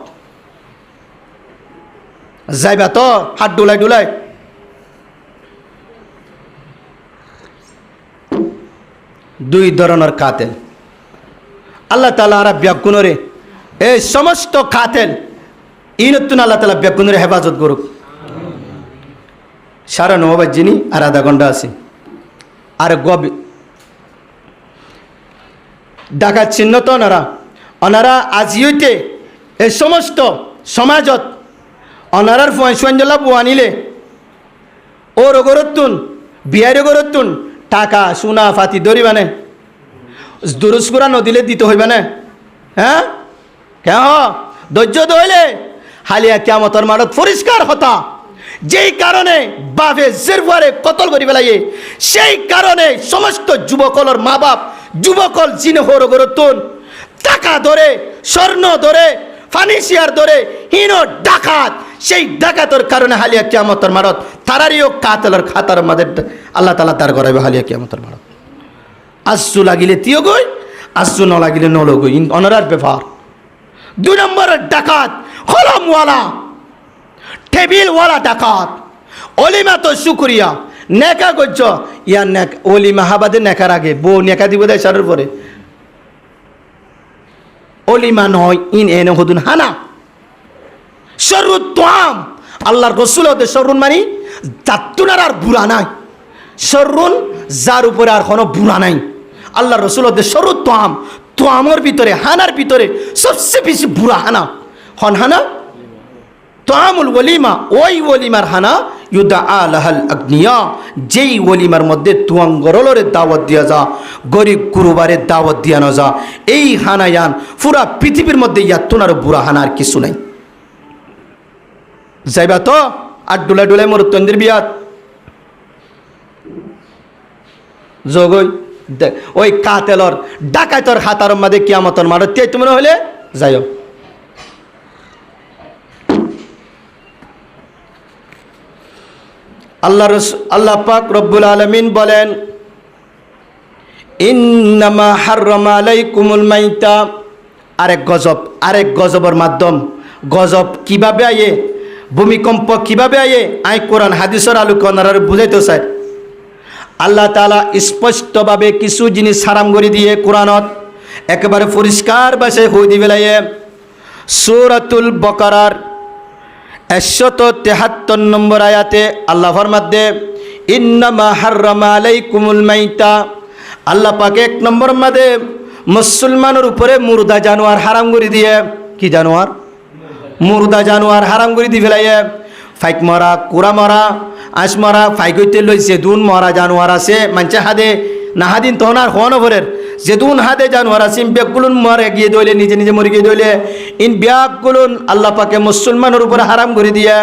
যাইবা তো হাত ডুলাই ডুলাই দুই ধরনের কাতেল আল্লাহ তাআলা আর ব্যাকুনরে এই সমস্ত কাতেল ইনতুন আল্লাহ তাআলা ব্যাকুনরে হেফাজত করুক। 9:30 বাজে আর আধা ঘন্টা আছে আর গবি ডাকাত চিহ্ন তো ওনারা আজিতে এই সমস্ত সমাজত অনারার ফয়সঞ্জলা বুয়ানিলে ও রগরতুন বিয়ারে গরতুন টাকা সোনা ফাতি ধরিবানে দুরুস্কুরা নদীলে দিতে হইবে না হ্যাঁ কেন ধৈর্য ধরলে হালিয়া কিয়ামতের মাঠত পরিষ্কার হতা যেই কারণে বাপে জেরবারে কতল করি বেলাইয়ে সেই কারণে সমস্ত যুবকলর মা বাপ যুবকল জিনে হরো গরতুন টাকা ধরে স্বর্ণ ধরে ফার্নিচার ধরে হীন ডাকাত সেই ডাকাতের কারণে হালিয়া কিয়ামতের মাঠত তারারিও কাতেলের খাতার মাঝে আল্লাহ তাআলা তার করাবে হালিয়া কিয়ামতের মাঠত আসু লাগিলে তিও গই আসু ন লাগিলে নলো গই অনারার ব্যাপার। 2 নম্বরের ডাকাত কলমওয়ালা টেবিলওয়ালা ডাকাত অলিমা তো শুকরিয়া নেকা গজ্জ ইয়া নেক অলিমা হাবাদে নেকার আগে বউ নেকা দিব দেয় সারের পরে অলিমা নয় ইন এনে হদুন হানা শরুত তোয়াম আল্লাহর রাসূল ওদের শরুন মানি জাতুনার আর বুড়া নাই শরুন যার উপরে আর কোনো বুড়া নাই আল্লাহর রাসূল ওদের শরুত তোয়াম তোয়ামর ভিতরে হানার ভিতরে সবচেয়ে বেশি বুড়া হানা হন হানা তোয়ামুল ওলিমা ওই ওলিমার হানা ইউদা আলাহাল আগ্নিয়া যেই ওলিমার মধ্যে তুয়াং গরলরে দাওয়াত দিয়া যা গরিব কুরবারে দাওয়াত দিয়া না যা এই হানায়ান পুরা পৃথিবীর মধ্যে ইয়াতুনার বুড়া হানার কিছু নাই যাইবা তো আর ডুলাই ডুলাই মোর তন্দির বিয়াত জগই ওই কাতেলর ডাকাতর হাতার মধ্যে কিয়ামতের মাঠে তে তুমি হলে যাইও আল্লাহ পাক রব্বুল আলামিন বলেন ইন্নামা হাররামা আলাইকুমুল মাইতা আরেক গজবের মাধ্যম গজব কিভাবে আয়ে ভূমিকম্প কিভাবে আয়ে আই কোরআন হাদিসের আলোকে ওনারা বুঝাইতে চাই আল্লাহ তাআলা স্পষ্টভাবে কিছু জিনিস হারাম করে দিয়ে কোরআনত একেবারে পরিষ্কার ভাষায় হই দিবে লাইয়ে সূরাতুল বাকারার 173 নম্বর আয়াতে আল্লাহ ফরমাতে ইন্নামা হাররামা আলাইকুমুল মাইতা আল্লাহ পাক 1 নম্বর মধ্যে মুসলমানের উপরে মুর্দা জানোয়ার হারাম করে দিয়ে কি জানোয়ার মুর্দা জানোয়ার হারাম করে দি ফেলাইয়ে ফাইক মরা কুড়া মরা আঁশ মরা ফাইক হইতে লইছে দুন মরা জানোয়ার আছে মানছে হাদে না হাদিন তখন আর হন ভরের যে দুন হাদে জানোয়ার আছে ব্যাগগুলুন মরে গিয়ে দইলে নিজে নিজে মরে গিয়ে দইলে ইন ব্যাগগুলুন আল্লাহ পাকে মুসলমানের উপরে হারাম করে দিয়া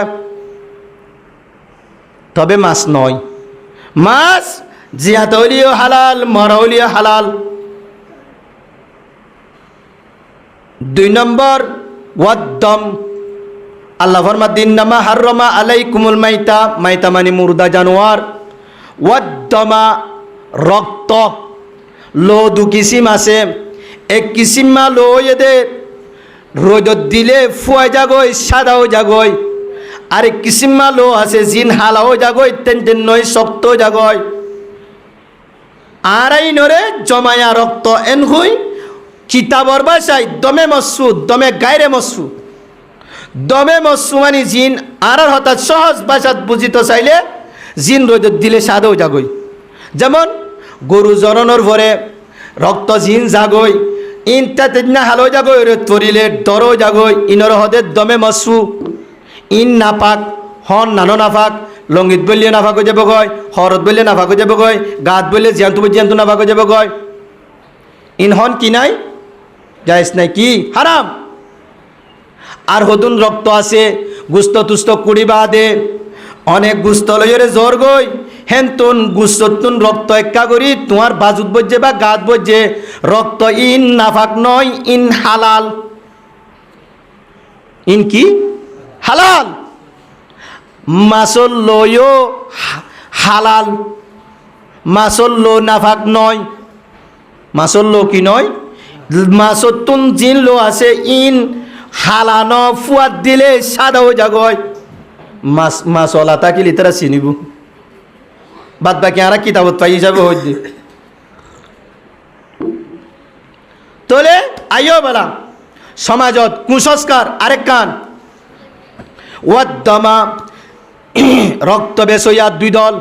তবে মাছ নয় মাছ জিয়াত হইলেও হালাল মরা হইলেও হালাল। 2 নম্বর ওয়াদ্দম আল্লাহ ফরমাত ইন্নামা হাররামা আলাইকুমুল মাইতা মাইতা মানে মুর্দা জানোয়ার ওয়াদ্দমা রক্ত লো 2 কিসিম আছে এক কিসিম মা লো এদের রোদত দিলে ফুয়া জাগই সাদাও জাগই আরেক কিসিম মা লো আছে জিন হালাও জাগই তেন নয় শক্ত জাগই আর এই নরে জমায়া রক্ত এন হই কিতাবর ভাষায় দমে মসু দমে গায়রে মসু দমে মসু মানে জিন আর হঠাৎ সহজ ভাষাত বুঝিত চাইলে জিন রোদত দিলে সাদাও জাগই যেমন গরু জননের ভরে রক্ত জিন জাগই ইনটা তেনা হালো জাগই রোদ পড়িলে দরও জাগই ইনর হদে দমে মসু ইন নাপাক হন নানো নাফাক লঙ্গিত বললে নাফাক হয়ে যাব গয় হরত বললে নাফাক হয়ে যাব গয় গাত বললে জিয়ান্তু নাফাক হয়ে যাব গয় ইন হন কি নাই জায়েজ নাই কি হারাম। আর হদুন রক্ত আছে গুস্ত তুস্ত কুড়ি বাদে অনেক গুস্ত লইরে জ্বর গই হেনতুন গুস্ততুন রক্ত একা করি তোমার বাজুত বজে বা গাত বজে রক্ত ইন নাফাক নয় ইন হালাল ইন কি হালাল মাছর লইও হালাল, মাছর লো নাফাক নয়। মাছর লো কি নয়? মাছর তুন জিন লো আছে ইন হালানো ফুয়াদ দিলে সাদা হয়ে যাগয়। মাছ ওলা তাকিলি তারা চিনিব, বাদ বাকি আর কিতাবত পাই হিসাবে হইতে তোলে। আইও বেলা সমাজত কুসংস্কার আরেক কান ওয়াদ্দমা রক্ত বেশ হইয়া দুই দল।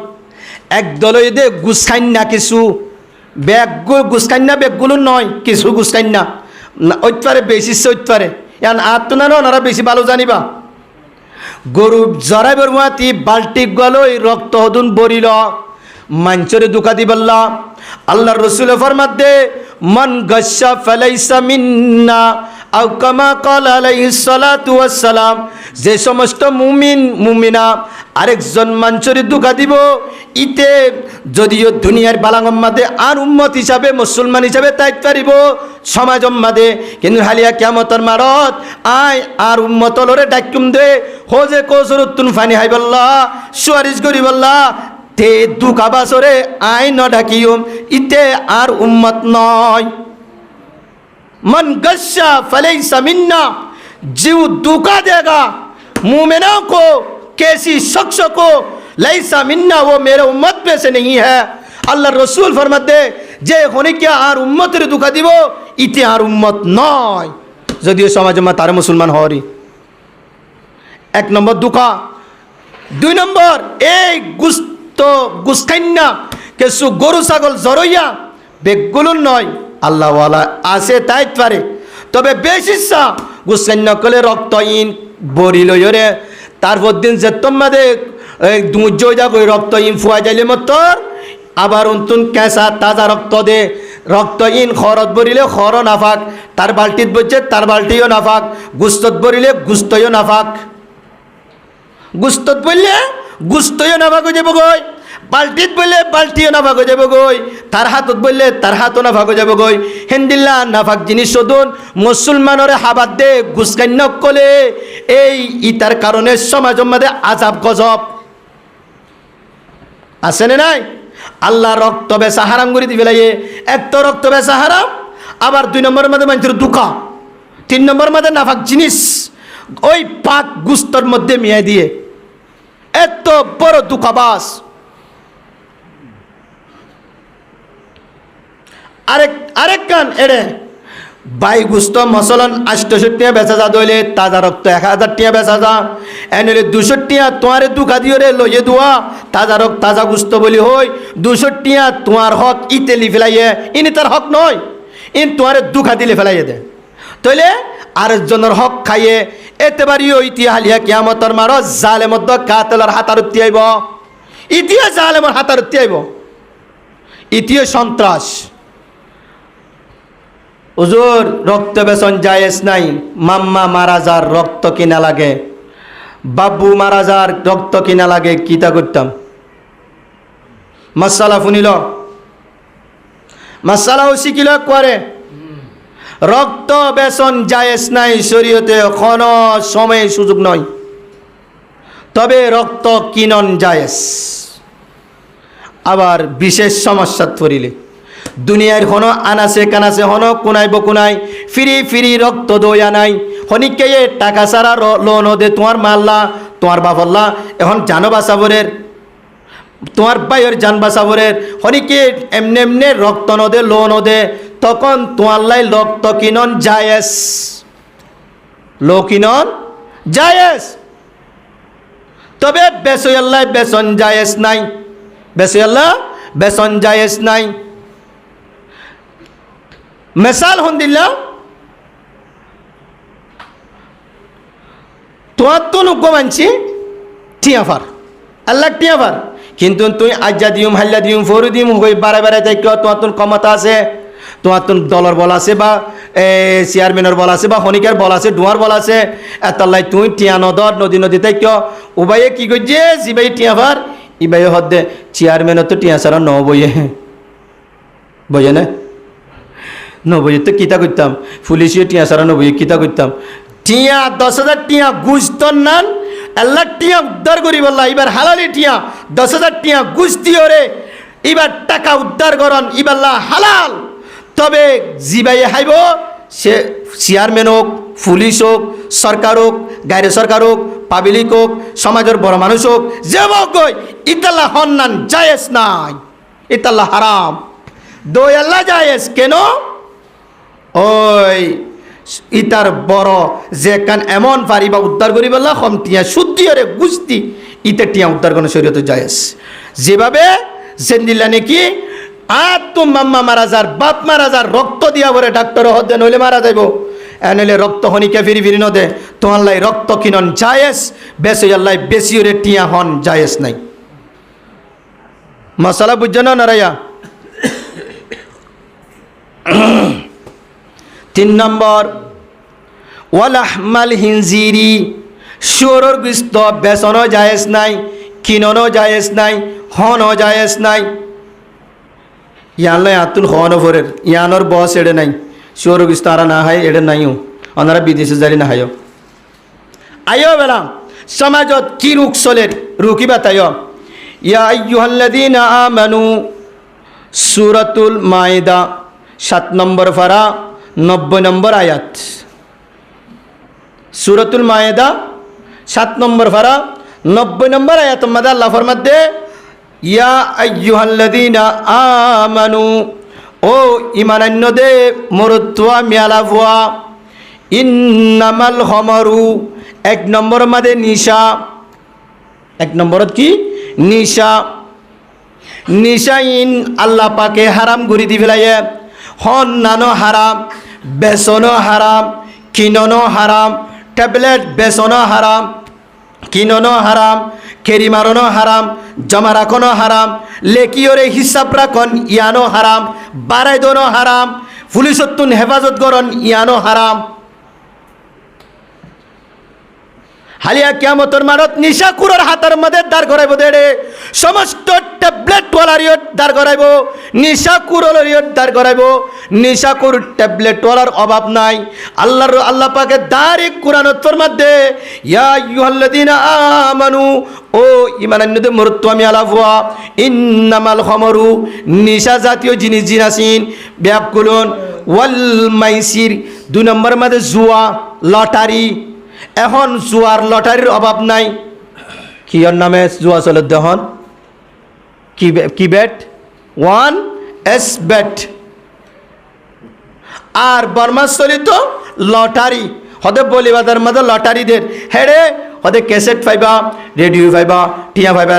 এক দল দে গুসখান্না কিছু ব্যাগ গুসখান্না ব্যাগগুলো নয়, কিছু গুসখান্না ওইপারে বেশি ওইপারে ইয়ান আর তো না ওনারা বেশি ভালো জানিবা। গরু জরাই বরমাতি বাল্টি গলই রক্ত হদুন বরিল মাঞ্চরে দুকা দি বললা। আল্লাহর রাসূল ফরমাতে মান গাশা ফালাইসা মিন্না আও কামা ক্বালা আলাইহিস সালাতু ওয়াস সালাম। যে সমস্ত মুমিন মুমিনা আরেকজন মাঞ্চরে দুকা দিব ইতে যদিও দুনিয়ার বালাঙ্গম মাদে আর উম্মত হিসাবে মুসলমান হিসাবে তাই পারিব সমাজ মাদে, কিন্তু হালিয়া কিয়ামতের মারত আয় আর উম্মত লরে ডাকুম দে হোজে কোসরতুন ফানি হাইবাল্লাহ সুয়ারিশ করিবাল্লাহ তে দুকা বাসরে আয় ন ডাকিও ইতে আর উম্মত নয়। मन गश्शा फलैसा मिन्ना, जीव धोखा देगा मुमिनों को कैसी शख्स को लैसा मिन्ना वो मेरे उम्मत में से नहीं है। अल्लाह रसूल फरमाते जे होने क्या आर उम्मत रे धोखा दिबो इते आर उम्मत नय যদিও সমাজে মা তার মুসলমান হওয়ারই। এক নম্বর ধোঁকা। দুই নম্বর এই গুস্তান্না কিছু গরু ছাগল জরইয়া বেগুলো নয় আল্লাহওয়ালা আছে তাই পারে, তবে বেশিসা গুসাইন নকলে রক্তহীন বরি লইরে তারপর দিন যে তোমাদের দুর্য যাক ওই রক্তহীন ফুয়া যাইলে মতর আবার অন্তুন কেঁচা তাজা রক্ত দে রক্তহীন খরত বরিলে খর নাফাক, তার বালতিত বলছে তার বালতিও নাফাক, গুস্তত বরিলে গুস্তও নাফাক, গুস্তত বললে গুস্তও নাফাক হয়ে যাবো গই, বাল্টিত বললে বাল্টিও নাফাক হয়ে যাবো গই, তার হাতত বললে তার হাতও নাফাক হয়ে যাবো গই। হেন্দিল্লা নাফাক জিনিস শোধন মুসলমানরে হাবাদ দে গুসকান্য কলে এই ইতার কারণে সমাজের মধ্যে আজাব গজব আছে না নাই। আল্লাহ রক্ত বেচা হারাম করে দিবে লাগে। এক তো রক্ত বেচা হারাম, আবার দুই নম্বরের মধ্যে মানুষের দুঃখা, তিন নম্বরের মধ্যে নাফাক জিনিস ওই পাক গুস্তর মধ্যে মিয়াই দিয়ে এত বড় দুঃখাবাস। আরেক কান এড়ে বাই গুস্ত মসলন 800 টাকা বেচা যা দইলে তাজা রক্ত 1000 টাকা বেচা যা এনলে 200 টাকা তোমারে দুকা দিও রে লইয়ে দুয়া তাজা রক্ত তাজা গুস্ত বলি হই 200 টাকা তোমার হক ইতেলি ফেলাইয়ে ইনি তার হক নয়, ইন তোমারে দুকা দিলে ফেলাইয়ে দে তইলে আরেকজনের হক খাইয়ে এতেবারিও ইতিহালিয়া কিয়ামতের মার জালেমত কাতেলার হাতারতি আইব, ইতিহাস জালেমের হাতারতি আইব, ইতিহাস সন্ত্রাস। হুজুর রক্ত বেচন জায়েজ নাই, মাম্মা মারা যার রক্ত কিনা লাগে, বাবু মারা যার রক্ত কিনা লাগে, কিতা করতাম মাসালা শুনিল মাসালাও শিখিল করে রক্ত বেচন জায়েজ নাই শরীয়তে কোন সময় সুযোগ নয়, তবে রক্ত কিনন জায়েজ। আবার বিশেষ সমস্যাত পড়িলে দুনিয়ার হন আনাসে কানাসে হন কোনাই বকুনাই ফিরি ফিরি রক্ত দইয়া নাই হনিকে টাকা সারা লোন দে তোমার মাল্লা তোমার বাবল্লা এখন জানো বাসাবরের তোমার বাইয়ের জান বাসাবরের হনিকে এমনি এমনি রক্ত নদে লোন দে তখন তোমার লাই রক্ত কিনন জায়েজ, লো কিনন জায়েজ, তবে বেসয়াল্লাহ বেসন জায়েজ নাই, বেসয়াল্লাহ বেসন জায়েজ নাই। মিসাল হন দিল্লা তোমার তো লোক মানছি টিয়াফার আল্লাহ টিয়াফার, কিন্তু তুই আজ্জা দিউম হাল্লা দিউম ফরু দিউম হই বারে বারে যাই তোমার তোর ক্ষমতা আছে, তোমার তোর দলের বল আছে বা চেয়ারম্যানের বল আছে বা হনিকার বল আছে ডুয়ার বল আছে এতাল্লাই তুই টিয়া নদর নদী নদীতে কিয় উবাইয়ে কি করছে জিবাই টিয়াফার ইবাই হদ্দে চেয়ারম্যানের তো টিয়া সারা ন বইয়ে বইয়ে না নবইয়ে তো কিতা করতাম পুলিশে টিয়া সারা নবইয়ে কিতা করতাম টিয়া 10,000 টিয়া ঘুষ তোর নান আল্লাহ টিয়া উদ্ধার করি বললা এবার হালালি টিয়া 10,000 টিয়া গুস্তি ওরে এবার টাকা উদ্ধার করন ইবাল্লা হালাল। তবে জিবাই হাইব সে চেয়ারম্যান হোক, পুলিশ হোক, সরকার হোক, গাইরে সরকার হোক, পাবলিক হোক, সমাজের বড় মানুষ হোক, যে হোক ইতাল্লা হন্নান জায়েজ নাই, ইতাল্লা হারাম। দই আল্লাহ জায়েজ কেন? ওই ইতার বড় যে কান এমন পারিবা উদ্ধার করি বললা কম টিয়া শুদ্ধি ওরে গুস্তি ইতে টিয়া উদ্ধার কোনো শরীয়ত জায়েজ। যেভাবে জেন্দিল্লা নাকি আর তো মাম্মা মারা যার বাপ মারা যার রক্ত দিয়া বলে ডাক্তার হদে নইলে মারা যাইব, নইলে রক্ত হনিকে ফিরি ফিরি নদে তো আল্লাহ রক্ত কিনন জায়েজ, বেশি আল্লাহ বেশি ওরে টিয়া হন জায়েজ নাই। মশালা বুঝছো না নারায়া? 3 নম্বর ওয়ালাহমাল হিনজিরি, শুয়োরের গোশত বেচনও জায়েজ নাই, কিননও জায়েজ নাই, হনও জায়েজ নাই। ইয়ানলাই আতুন হনও ফরের ইয়ানোর বস এড়ে নাই, শুয়োরের গোশত আরা না হয় এড়ে নাইও, ওনারা বিদেশে জারি না হাইও। আইও বেলাম সমাজত কি রুখ চলের রুকি বাতাইও। ইয়া আইয়ুহাল্লাযীনা আমানু সূরাতুল মাইদা 7 নম্বর পারা 90 নম্বর আয়াত। সূরাতুল মাইদা 7 নম্বর পারা 90 নম্বর আয়াত মধ্যে আল্লাহ ফরমাতে ইয়া আইয়ুহাল্লাযীনা আমানু, ও ঈমানান্যদে মরুত্বা মিয়ালাভুয়া, ইন্নামাল খামরু 1 নম্বর মধ্যে নিশা, 1 নম্বরত কি নিশা। নিশাইন আল্লাহ পাকে হারাম করে দি ফেলাইয়ে, হন নানো হারাম, বেসনও হারাম, কিননও হারাম, ট্যাবলেট বেসনও হারাম, কিননও হারাম, কেরি মারনও হারাম, জমা রাখনও হারাম, লেকিওরে হিসাব রাখন ইয়ানো হারাম, বারাই দনও হারাম, পুলিশত্তুন হেফাজত করন ইয়ানো হারাম। হালিয়া কিয়ামতর মানত নিশাকুরের হাতের মধ্যে দাঁড় করাইব দেড়ে, সমস্ত ট্যাবলেট ওয়ালার দাঁড় করাইব, নিশাকুরের দাঁড় করাইব। নিশাকুর ট্যাবলেট ওয়ালার অভাব নাই। আল্লাহ পাকে দাঁড়িয়ে কুরআনের মধ্যে ইয়া আইয়ুহাল্লাযীনা আমানু, ও ঈমানান্যদের মরুত্বা মিয়ালাভুয়া, ইন্নামাল খামরু নিশা জাতীয় জিনিস জিনাসিন ব্যাকুলুন ওয়াল মাইসির। 2 নম্বর মধ্যে জুয়া লটারি। এখন জুয়ার লটারির অভাব নাই। কিয়র নামে জুয়া চলে দেখুন, কি বেট 1S বেট। আর বর্মাস চলিত লটারি হতে বলিবাদের মধ্যে লটারিদের হেড়ে হতে ক্যাসেট পাইবা, রেডিও পাইবা, টিয়া পাইবা,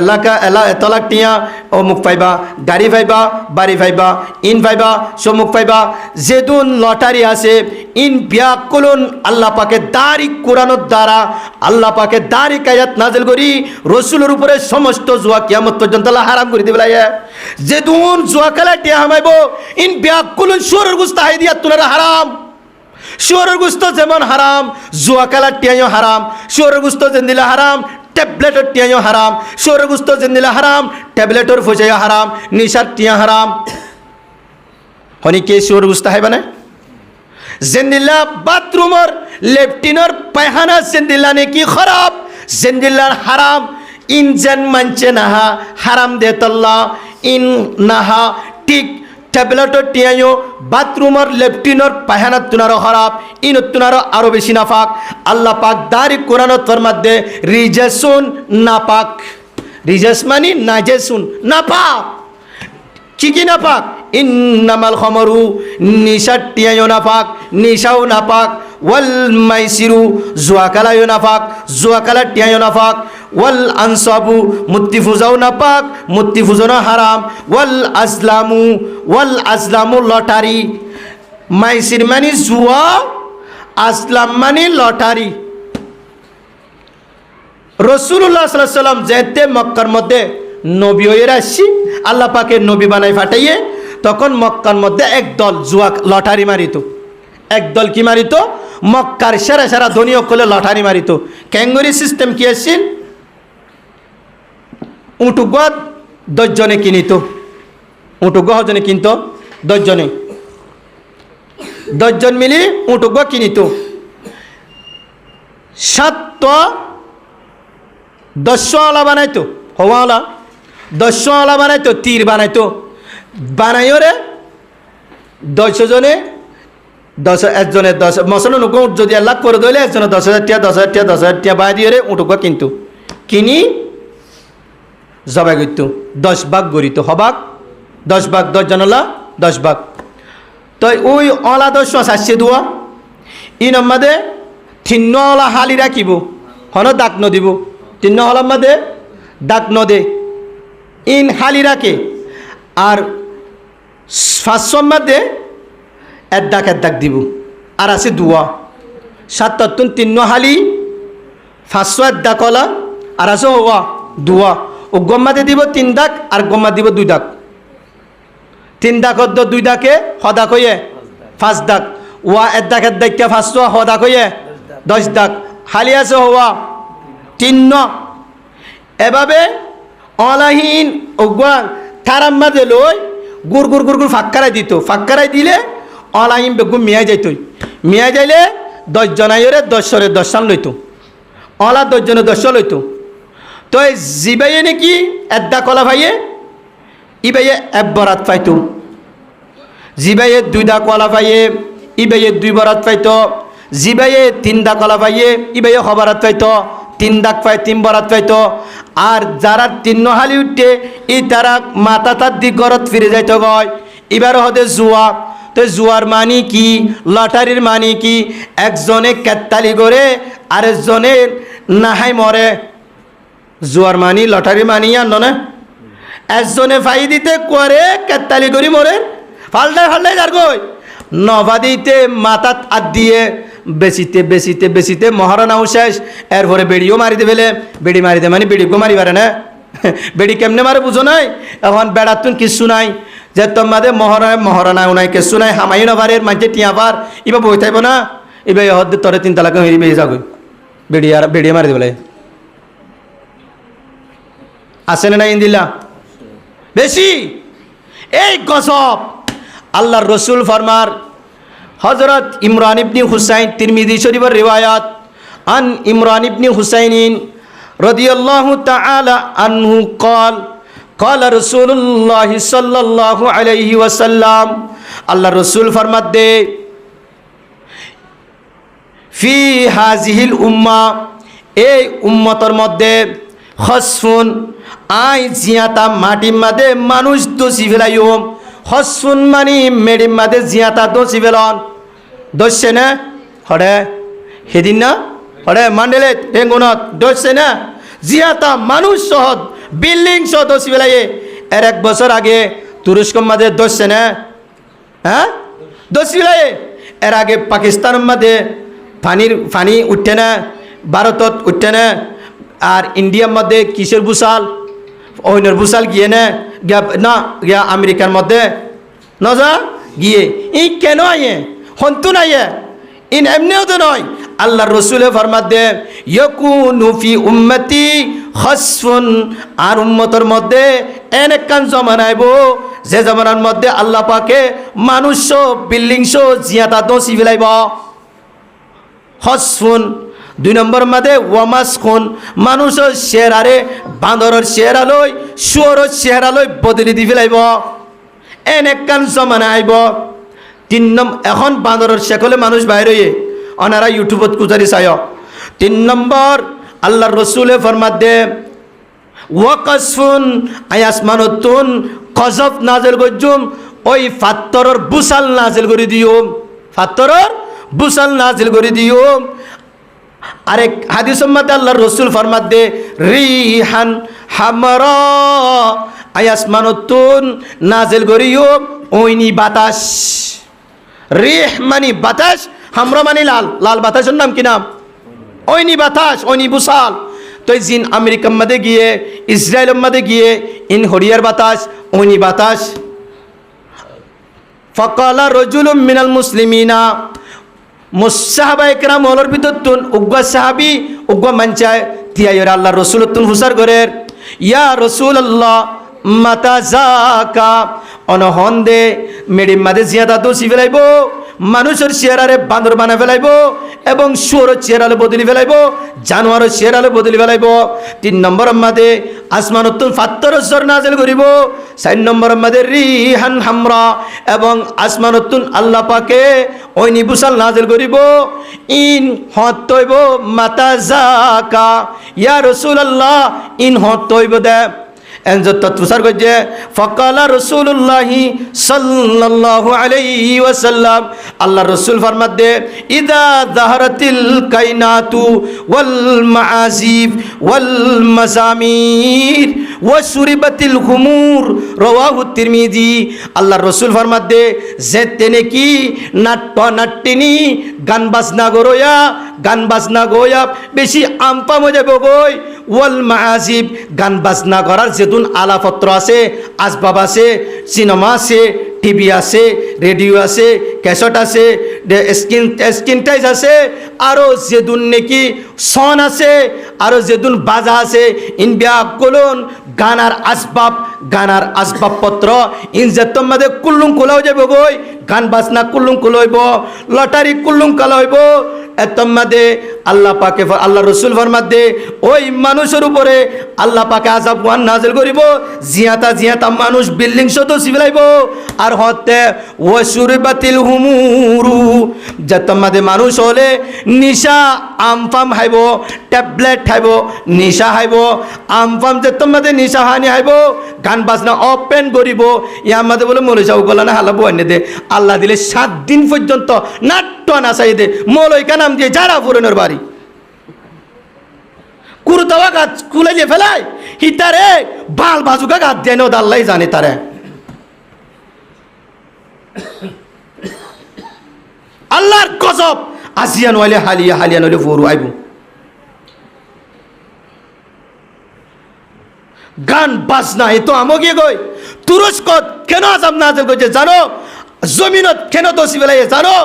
এতলাক টিয়া অমুক পাইবা, গাড়ি পাইবা, বাড়ি পাইবা, ইন পাইবা, সমুক পাইবা। যেদুন লটারি আছে ইন বিয়াকুলুন আল্লাহ পাকে দাড়ি কোরআনের দ্বারা আল্লাহ পাকে দাড়ি কায়াত নাজিল করি রসুলের উপরে সমস্ত জুয়া কিয়ামত পর্যন্ত আল্লাহ হারাম করে দিবে। যেদুন জুয়া খেলা টিয়া হামাইব ইন বিয়াকুলুন সুরের গুস্তা হাই দিয়া তোলারা হারাম। শুয়োরের গোশত যেমন হারাম, জুয়া খেলার টিয়াও হারাম। শুয়োরের গোশত যেন দিলে হারাম, ট্যাবলেটের টিয়াও হারাম। শুয়োরের গোশত যেন দিলে হারাম, ট্যাবলেটের ফসাইও হারাম, নিশার টিয়া হারাম। হনি কে শুয়োরের গোশত হাইবা না? যেন দিলা বাথরুমের লেফটিনের পায়খানা যেন দিলা নাকি খারাপ, যেন দিলার হারাম। ইন যেন মানছে নাহা হারাম দে তল্লা ইন নাহা ঠিক। ট্যাবলেটর টিয়াইও বাথরুমের লেফটিনের পায়খানার তুনারও খারাপ, ইনত তুনারও আরও বেশি নাপাক। আল্লাহ পাক দারি কোরআনতর মধ্যে রিজেসুন নাপাক, রিজেস মানি নাজেসুন নাপাক। কি নাপাক? ইন্নামাল খামরু নিশার টিয়াইও নাপাক, নিশাও নাপাক। ওয়াল মাইসিরু জুয়া খেলাইও নাপাক, জুয়া খেলার টিয়াইও নাপাক। ওয়াল আনসাবু মূর্তি পূজাও নাপাক, মূর্তি পূজনও হারাম। ওয়াল আজলামু লটারি। মাইসির মানে জুয়া, আসলাম মানে লটারি। রাসূলুল্লাহ সাল্লাল্লাহু আলাইহি ওয়াসাল্লাম যেতে মক্কার মধ্যে নবী হয়ে আসছি, আল্লাহ পাকে নবী বানাই ফাটাইয়ে, তখন মক্কার মধ্যে একদল জুয়া লটারি মারিত। একদল কি মারিত? মক্কার সেরা সেরা ধনী সকলে লটারি মারিত। ক্যাঙ্গুরি সিস্টেম কি আসছিল? উটুগ 10 জনে কিনিত, উটুগ জনে কিনত 10 জনে, 10 জন মিলি উটুগ কিনিত। 7 দশওয়ালা বানাইতো হওয়ালা দশওয়ালা বানাইতো তীর বানাইতো বানাইও রে 10 জনে 10 10 মশলা নুকো যদি 1 লাখ করে দিলে একজনে 10,000 টাকা 10,000 টাকা 10,000 টাকা বাই দিয়ে রে উঠুক কিন্তু কিনি জবাই করতো 10 ভাগ গড়িত হবাক 10 ভাগ 10 জনলা 10 ভাগ তো ওই অলা 10 আসছে দুয়া ইন আমাদের তিনওয়ালা হালি রাখিব হন দাগ নদিব তিনওয়ালার মধ্যে দাগ নদে ইন হালি রাখে আর 500 মধ্যে এক দাগ দিব আর আছে দুয়া 7 তিন হালি 500 এক দাগ কলা আর আছে হওয়া দুয়া ও গম্মাতে দিব 3 দাগ আর গম্মা দিব 2 দাগ 3 দাগ 2 দাগে হদা কইয়ে 5 দাগ ওয়া এক দাগ কে 500 হদা কইয়ে 10 দাগ হালি আছে হওয়া 3 এভাবে অলাহীন ওগুয়ান তারার মাঝে লই গুড় গুড় গুড় গুড় ফাক্কারাই দিত ফাক্কারাই দিলে অলাহীন বেগুন মিয়া যাইত মিয়া যাইলে 10 জনাইরে 10 10 লইত অলা 10 জনে 10 লইত তো জিবাইয়ে নাকি এদ্দা কলা ভাইয়ে ইবাইয়ে এক বরাত পাইতো জিবাইয়ে 2 দা কলা ভাইয়ে ইবাইয়ে 2 বরাত পাইতো জিবাইয়ে 3 দা কলা ভাইয়ে ইবাইয়ে খবরাত পাইতো 3 দাগ পাই 3 বরাত পাইতো আর যারা 3 হালি উঠে ই তারা মাথা তার দিক ঘরত ফিরে যাইতো গয় এবার হতে জুয়া তো জুয়ার মানি কি লটারির মানি কি একজনে কেতালি করে আরেকজনে নাহাই মরে জুয়ার মানি লটারি মানি আর না একজনে ফাই দিতে করে কেতালি করি মরে ফাল্টাই যার গই নভা দিতে মাথাত আদ দিয়ে বেশিতে মহারণাও শেষ এরপরে বেড়িও মারিতে ফেলে বেড়ি মারিতে মানে বেড়িকে মারি পারে না বেড়ি কেমনে মারে বুঝো নাই এখন বেড়াতুন কিছু নাই যে তোমাদের মহারণাও নাই কিছু নাই হামাই না পারে মাঝে টিয়া পার এবার বই থাকবো না এবার হদ্দে তরে 3 তালাকে হেরি বেরিয়ে যাগই বেড়িয়ে মারি বলে আসে না ইন্দিল্লা বেশি এই গজব আল্লাহর রসুল ফরমার হযরত ইমরান ইবনে হুসাইন তিরমিজি শরীফের রিওয়ায়াত আন ইমরান ইবনে হুসাইন রাদিয়াল্লাহু তাআলা আনহু قال قال رسول الله صلى الله عليه وسلم আল্লাহ রসুল ফরমাতে ফি হাযিহিল উম্মাহ এই উম্মতের মধ্যে খসফুন আই জিয়াতা মাটির মাঝে মানুষ দোষী ফেলাইম খসফুন মানি মেডির মাঝে জিয়াতা দোষী ফেলন দোষছে না হরে সেদিন না হরে মান্ডেলে রেঙ্গুনত দোষছে না জিয়াতা মানুষ সহ বিল্ডিং সহ দোষী ফেলাইয়ে এর 1 বছর আগে তুরস্কর মাঝে দোষছে না হ্যাঁ দোষী ফেলাইয়ে এর আগে পাকিস্তানের মাঝে পানি উঠছে না ভারতত উঠছে না আর ইন্ডিয়ার মধ্যে কিসের বুসাল ওইনের বুসাল গিয়ে না গিয়া আমেরিকার মধ্যে না যা গিয়ে ই কেন আইয়ে হন্তু নাইয়ে ইন এমনিও তো নয় আল্লাহ রসুলে ফরমাত দে ইয়াকুনু ফি উম্মতি খসফুন আর উম্মতের মধ্যে এনেকান জমানা আইব যে জমানার মধ্যে আল্লাহ পাকে মানুষ বিল্ডিং জিয়াতা দোষী ফেলাইব খসফুন 2 নম্বর মাঝে ওয়ামাসখুন মানুষের চেহারারে বান্দরের চেহারা লই শুয়োরের চেহারা লই বদলি দি ফেলাইব এনেকান জমানা আইব 3 নম্বর এখন বান্দরের শেকলে মানুষ বাইরে ওনারা ইউটিউবত কুজারি চায় 3 নম্বর আল্লাহর রসুলে ফরমাত দে ওয়াকাসফুন আয়াসমানুতুন কজব নাজিল গজুম ওই ফাত্তরের বুসাল নাজিল করে দিও ফাত্তরের বুসাল নাজিল করে দিও আরেক হাদিসের মধ্যে আল্লাহর রাসূল ফরমাত দে রিহান হামরা আয়াসমানুতুন নাজিল করিও ওইনি বাতাস রিহ মানে বাতাস হামরা মানে লাল বাতাসের নাম কি নাম ওইনি বাতাস ওইনি বুসাল তো জিন আমেরিকার মধ্যে গিয়ে ইসরায়েলের মধ্যে গিয়ে ইন হরিয়ার বাতাস ওইনি বাতাস ফাকালা রাজুলুম মিনাল মুসলিমিনা মুসাহাবা একরাম হলর ভিতর তুন উগ্গা সাহাবি উগ্গা মানচায় তিয়াইর আল্লাহ রসুল তুন হুসার করের ইয়া রাসূলুল্লাহ মাতা জাকা অনহন্দে মেডিম মাদে জিয়াদা দোষী ফেলাইব মানুষের চেহারারে বান্দর বানায় ফেলাইব এবং শুয়োরের চেহারালে বদলি ফেলাইব, জানোয়ারের চেহারালে বদলি ফেলাইব। 3 নম্বরের মাঝে আসমানতুন ফাত্তরের ঝড় নাযিল করিব। 4 নম্বরের মাঝে রিহান হামরা এবং আসমানতুন আল্লাহ পাকে ওইনি বুসাল নাযিল করিব। ইন হতইব মাতা জাকা ইয়া রাসূলুল্লাহ, ইন হতইব দে এনজত তৎফসার কইছে ফাকালা রাসূলুল্লাহি সাল্লাল্লাহু আলাইহি ওয়াসাল্লাম, আল্লাহ রাসূল ফরমাত দে ইদা যাহারাতিল কায়নাতু ওয়াল মাআজিব ওয়াল মাজামির ওয়া শুরিবাতিল খুমুর রাওয়াহু তিরমিজি। আল্লাহ রাসূল ফরমাত দে যে তেনে কি নাট্য নাট্যিনী গান বাজনা গরয়া, গান বাজনা গোয়া বেশি আমপা মজা বগই, ওয়াল মাআজিব গান বাজনা করার যেতুন আলাপত্র আছে, আসবাব আছে, সিনেমা আছে, টিভি আছে, রেডিও আছে, ক্যাসেট আছে, স্ক্রিন টাইজ আছে, আরও যেদুন নাকি সন আছে, আরও যেদুন বাজা আছে, ইনবিয়া কলন গানার আসবাব, গানার আসবাবপত্র ইন যেতম মাঝে কুল্লুং খোলাও যাবে গই, গান বাজনা কুল্লুং খোলাইব, লটারি কুল্লুং খোলাইব। এতম্মাদে আল্লাহ পাকে আল্লাহ রসুল ফরমাত দে ওই মানুষের উপরে আল্লাহ পাকে আযাব ওয়ান নাযিল করিব, জিয়াতা মানুষ বিল্ডিং শত সিবিলাইব। আর হতে ওয়াসুরিবাতিল হুমুরু যেতম্মাদে মানুষ হলে নিশা আমফাম হাইব, ট্যাবলেট হাইব, নিশা হাইব, আমফাম যেতম্মাদে নিশা হানি হাইব, গান বাজনা ওপেন করিব। ইয়ার মাঝে বলে মৌলই সাহেব গলা না হালাবো এনে দে আল্লাহ দিলে 7 দিন পর্যন্ত নাট্য নাচাই দে মৌলইকা নাম দিয়ে যারা পুরনের বাড়ি কুরুতাওয়া গাছ খুলে দিয়ে ফেলায় হিতারে বাল বাজুকা গাছ দেন আল্লাহ জানে তারে। আল্লাহর গজব আসিয়া নইলে হালিয়া, হালিয়া নইলে ফরু আইব। গান বাজনা এ তো আমগিয়ে গই তুরস্ক কেন আযাব নাযিল করেছে জানো, জমিনত কেন দোষী বেলায় জানো,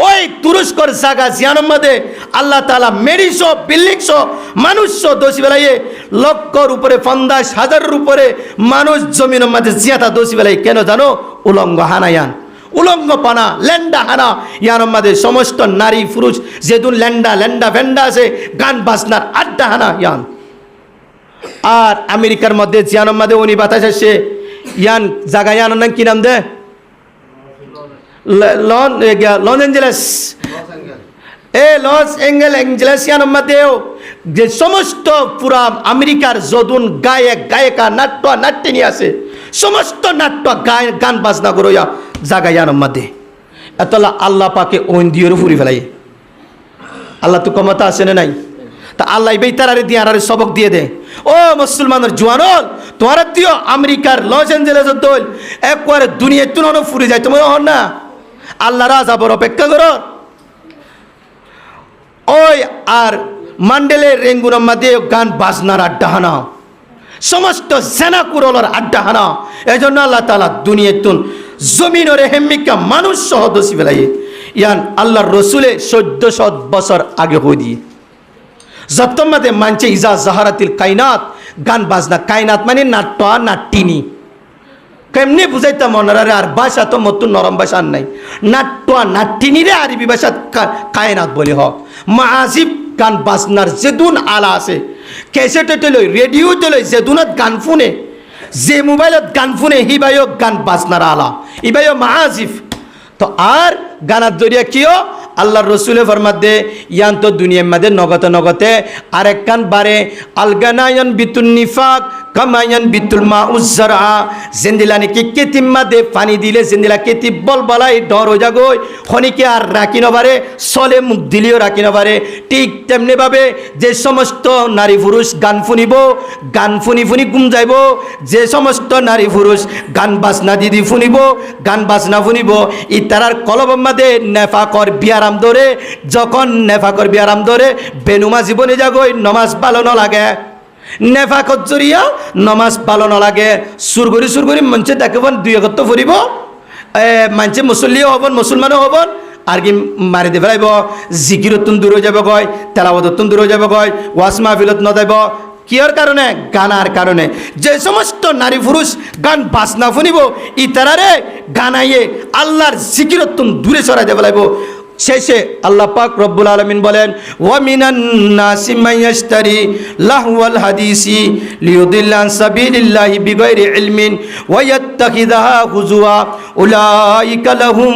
ওই তুরস্কর জায়গা জিয়ানোর মধ্যে আল্লাহ তাআলা মেরিশো বিল্লিংশো মানুষশো দোষী বেলায় লক্ষর উপরে 50,000 উপরে মানুষ জমিনের মধ্যে জিয়াতা দোষী বেলায় কেন জানো, উলঙ্গ হানায়ান, উলঙ্গ পানা, ল্যান্ডা হানা ইয়ানোর মধ্যে সমস্ত নারী পুরুষ যেদুন ল্যান্ডা ভেন্ডা আছে গান বাজনার আড্ডা হানা ইয়ান। আর আমেরিকার মধ্যে জিয়ানোর মধ্যে উনি বাতাস আসে ইয়ান জায়গা ইয়ানোর নাম কি নাম দে লস এঞ্জেলেস, লস এঞ্জেলেস ইয়ানোর মধ্যেও যে সমস্ত পুরা আমেরিকার যদুন গায়িকা নাট্যিনী আছে সমস্ত নাট্য গান বাজনা করইয়া জায়গা ইয়ানোর মধ্যে এতলা আল্লাহ পাকে ওন দিয়ে ফুরি ফেলাই। আল্লাহ তো ক্ষমতা আছে না নাই, তা আল্লাহ বেতারে দিয়ে আর সবক দিয়ে দে ও মুসলমানের জোয়ানল তোমার দিও আমেরিকার লস এঞ্জেলেস দল একবারে দুনিয়া তুনো ফুরি যায় তোমার হন না, আল্লাহ রাজাবর অপেক্ষা করো। ওই আর মান্ডেলের রেঙ্গুনের মধ্যে গান বাজনার আড্ডা হানা, সমস্ত সেনা কুরলের আড্ডা হানা। এই জন্য আল্লাহ তাআলা দুনিয়া তুন জমিনের হেমিকা মানুষ সহ দোষী ফেলাই ইয়ান আল্লাহর রসুলে 1400 বছর আগে হয়ে দিয়ে যত্তমাতে মানছে ইজা জাহারাতিল কায়নাত গান বাজনা, কায়নাত মানে নাট্য নাট্যিনী কেমনি বুঝাইতাম মনারে, আর ভাষা তো মতন নরম ভাষা আর নাই, নাট্য নাট্যিনীরে আরবি ভাষা কায়নাত বলে হ। মাআজিব গান বাজনার যেদুন আলা আছে ক্যাসেটে লই রেডিওতে লই যেদুনত গান শুনে, যে মোবাইলত গান শুনে হিবাইও গান বাজনার আলা ইবাইও মাআজিব। তো আর গানার জরিয়া কিও আল্লাহর রসুলে ফরমাত দে ইয়ান তো দুনিয়ার মধ্যে নগতে আরেক কান বারে আলগানায়ন বিতুল নিফাক কামায়ন বিতুল মাউজ্জারা জিন্দিলা নাকি কেতিম মাদে পানি দিলে জিন্দিলা কেতি বল বলাই ডর হয়ে যাগই খনিকে আর রাখি নবারে চলে মুখ দিলেও রাখি নবারে। ঠিক তেমনি ভাবে যে সমস্ত নারী পুরুষ গান শুনিব, গান শুনি গুম যাইব, যে সমস্ত নারী পুরুষ গান বাজনা দিদি শুনিব, গান বাজনা শুনিব ইতারার কলবের মধ্যে নেফাকর বিয়ারাম ধরে, যখন নেফাকর বিয়ারাম ধরে বেনুমা জীবনে যাগই নমাজ ভালো ন লাগে, নেফাকত জরিয়া নমাজ ভালো ন লাগে, সুরগুরি মঞ্চে দেখবেন 2 একত্র ফুরিব, মানছে মুসল্লিও হবন মুসলমানও হবন আর কি মারি দে ফেলাইব, জিকিরতুন দূর হয়ে যাবে গয়, তেলাওয়াততুন দূর হয়ে যাবে গয়, ওয়াজ মাহফিলত নদাইব কিয়র কারণে, গানার কারণে। যে সমস্ত নারী পুরুষ গান বাজনা শুনিব ইতারারে গানাইয়ে আল্লাহর জিকিরতুন দূরে সরাই দেব লাগব শেষে আল্লাহ পাক রব্বুল আলামিন বলেন ওয়া মিনান নাসি মাইয়াশতারি লাহওয়াল হাদিসি লিয়ুদিল্লা আন সাবিলিল্লাহি বিগাইরি ইলমিন ওয়া ইয়াত্তাখিযাহা হুজুয়া উলাইকা লাহুম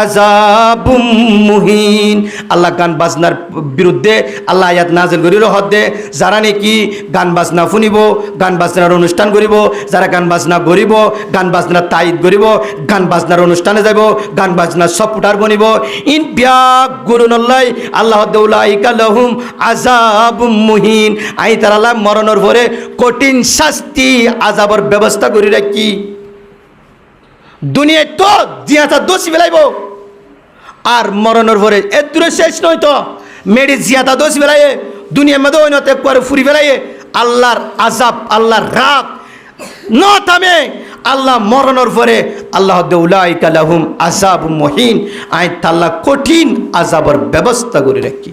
আযাবুম মুহিন। আল্লাহ গান বাজনার বিরুদ্ধে আল্লাহ আয়াত নাযিল করিল হদে যারা নাকি গান বাজনা শুনিব গান বাজনার অনুষ্ঠান করিব যারা গান বাজনা করিব গান বাজনার তাইদ করিব গান বাজনার অনুষ্ঠানে যাব গান বাজনার সপটার বনিব ইন বিয়াক গুরুনল্লাই আল্লাহ উলাইকা লাহুম আযাবুম মুহিন। আই তারালা মরণের পরে কঠিন শাস্তি আযাবের ব্যবস্থা করি রাখি। দুনিয়ায় তো জিয়াতা দোষী বেলাইব আর মরণের পরে এর দূরে শেষ নয় তো মেডি জিয়াতা দোষী বেলাইয়ে দুনিয়ার মধ্যে ওই নতে করে ফুরি বেলাইয়ে আল্লাহর আযাব আল্লাহর রাগ ন থামে। আল্লাহ মরণের পরে আল্লাহ উলাইকা লাহুম আযাবুম মুহিন আই তাল্লা কঠিন আযাবের ব্যবস্থা করে রাখি।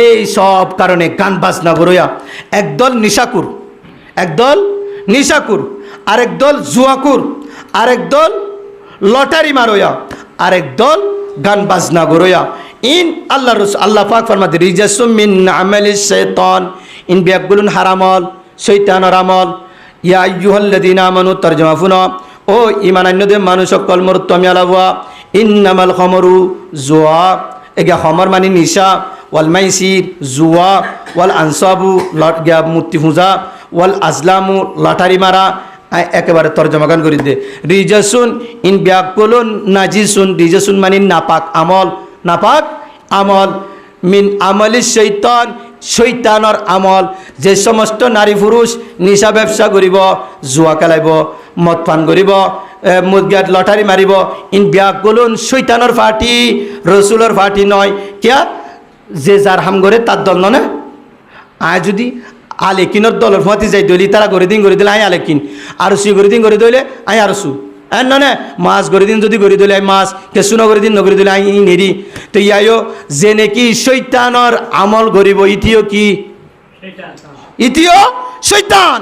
এই সব কারণে গান বাজনা বড়ইয়া একদল নিশাকুর আরেক দল জুয়াকুর আরেক দল লটারি মারোয়া আরেক দল গান বাজনা গরোয়া ইন আল্লাহ রাসূল আল্লাহ পাক ফরমাতে রিজাসুম মিন আমালিশ শাইতান ইন বিয়াকগুলুন হারামল শয়তানের আমল। ইয়া আইয়ুহাল্লাযীনা আমানু তরজমা ফুনা ও ঈমানান্যদের মানুষ সকল মরতমি আলাওয়া ইন্নামাল খামরু জুয়া এগা খামর মানে নিশা ওয়াল মাইসির জুয়া ওয়াল আনসাবু লট গিয়া মূর্তি পূজা ওয়াল আজলামু লটারি মারা একেবারে তর্জমা গান করে দে রিজাসুন ইন বিয়াকুলুন নাজিসুন রিজাসুন মানে নাপাক আমল মিন আমলি শৈতান শৈতানর আমল। যে সমস্ত নারী পুরুষ নিশা ব্যবসা করিব জুয়া খেলাইব মদ পান করিব মুরগিয়াত লটারি মারিব ইন বিয়াকুলুন শৈতানর ফাটি রসুলর ফাটি নয় কিয়া যে যার হাম করে তার দল না আয় যদি আলেকিনের দলের ফাঁতি যাই দলি তারা করে দিলে আই আলেকিন আর সু করে দিন করে দইলে আই আর সু না মাছ করে দিন যদি করে দিলে আই মাছ কেসু নগরে দিন নগরে দিলে আই নেরি। তো ইয়াইও যে নাকি শৈতানর আমল করিব ইতিও শৈতান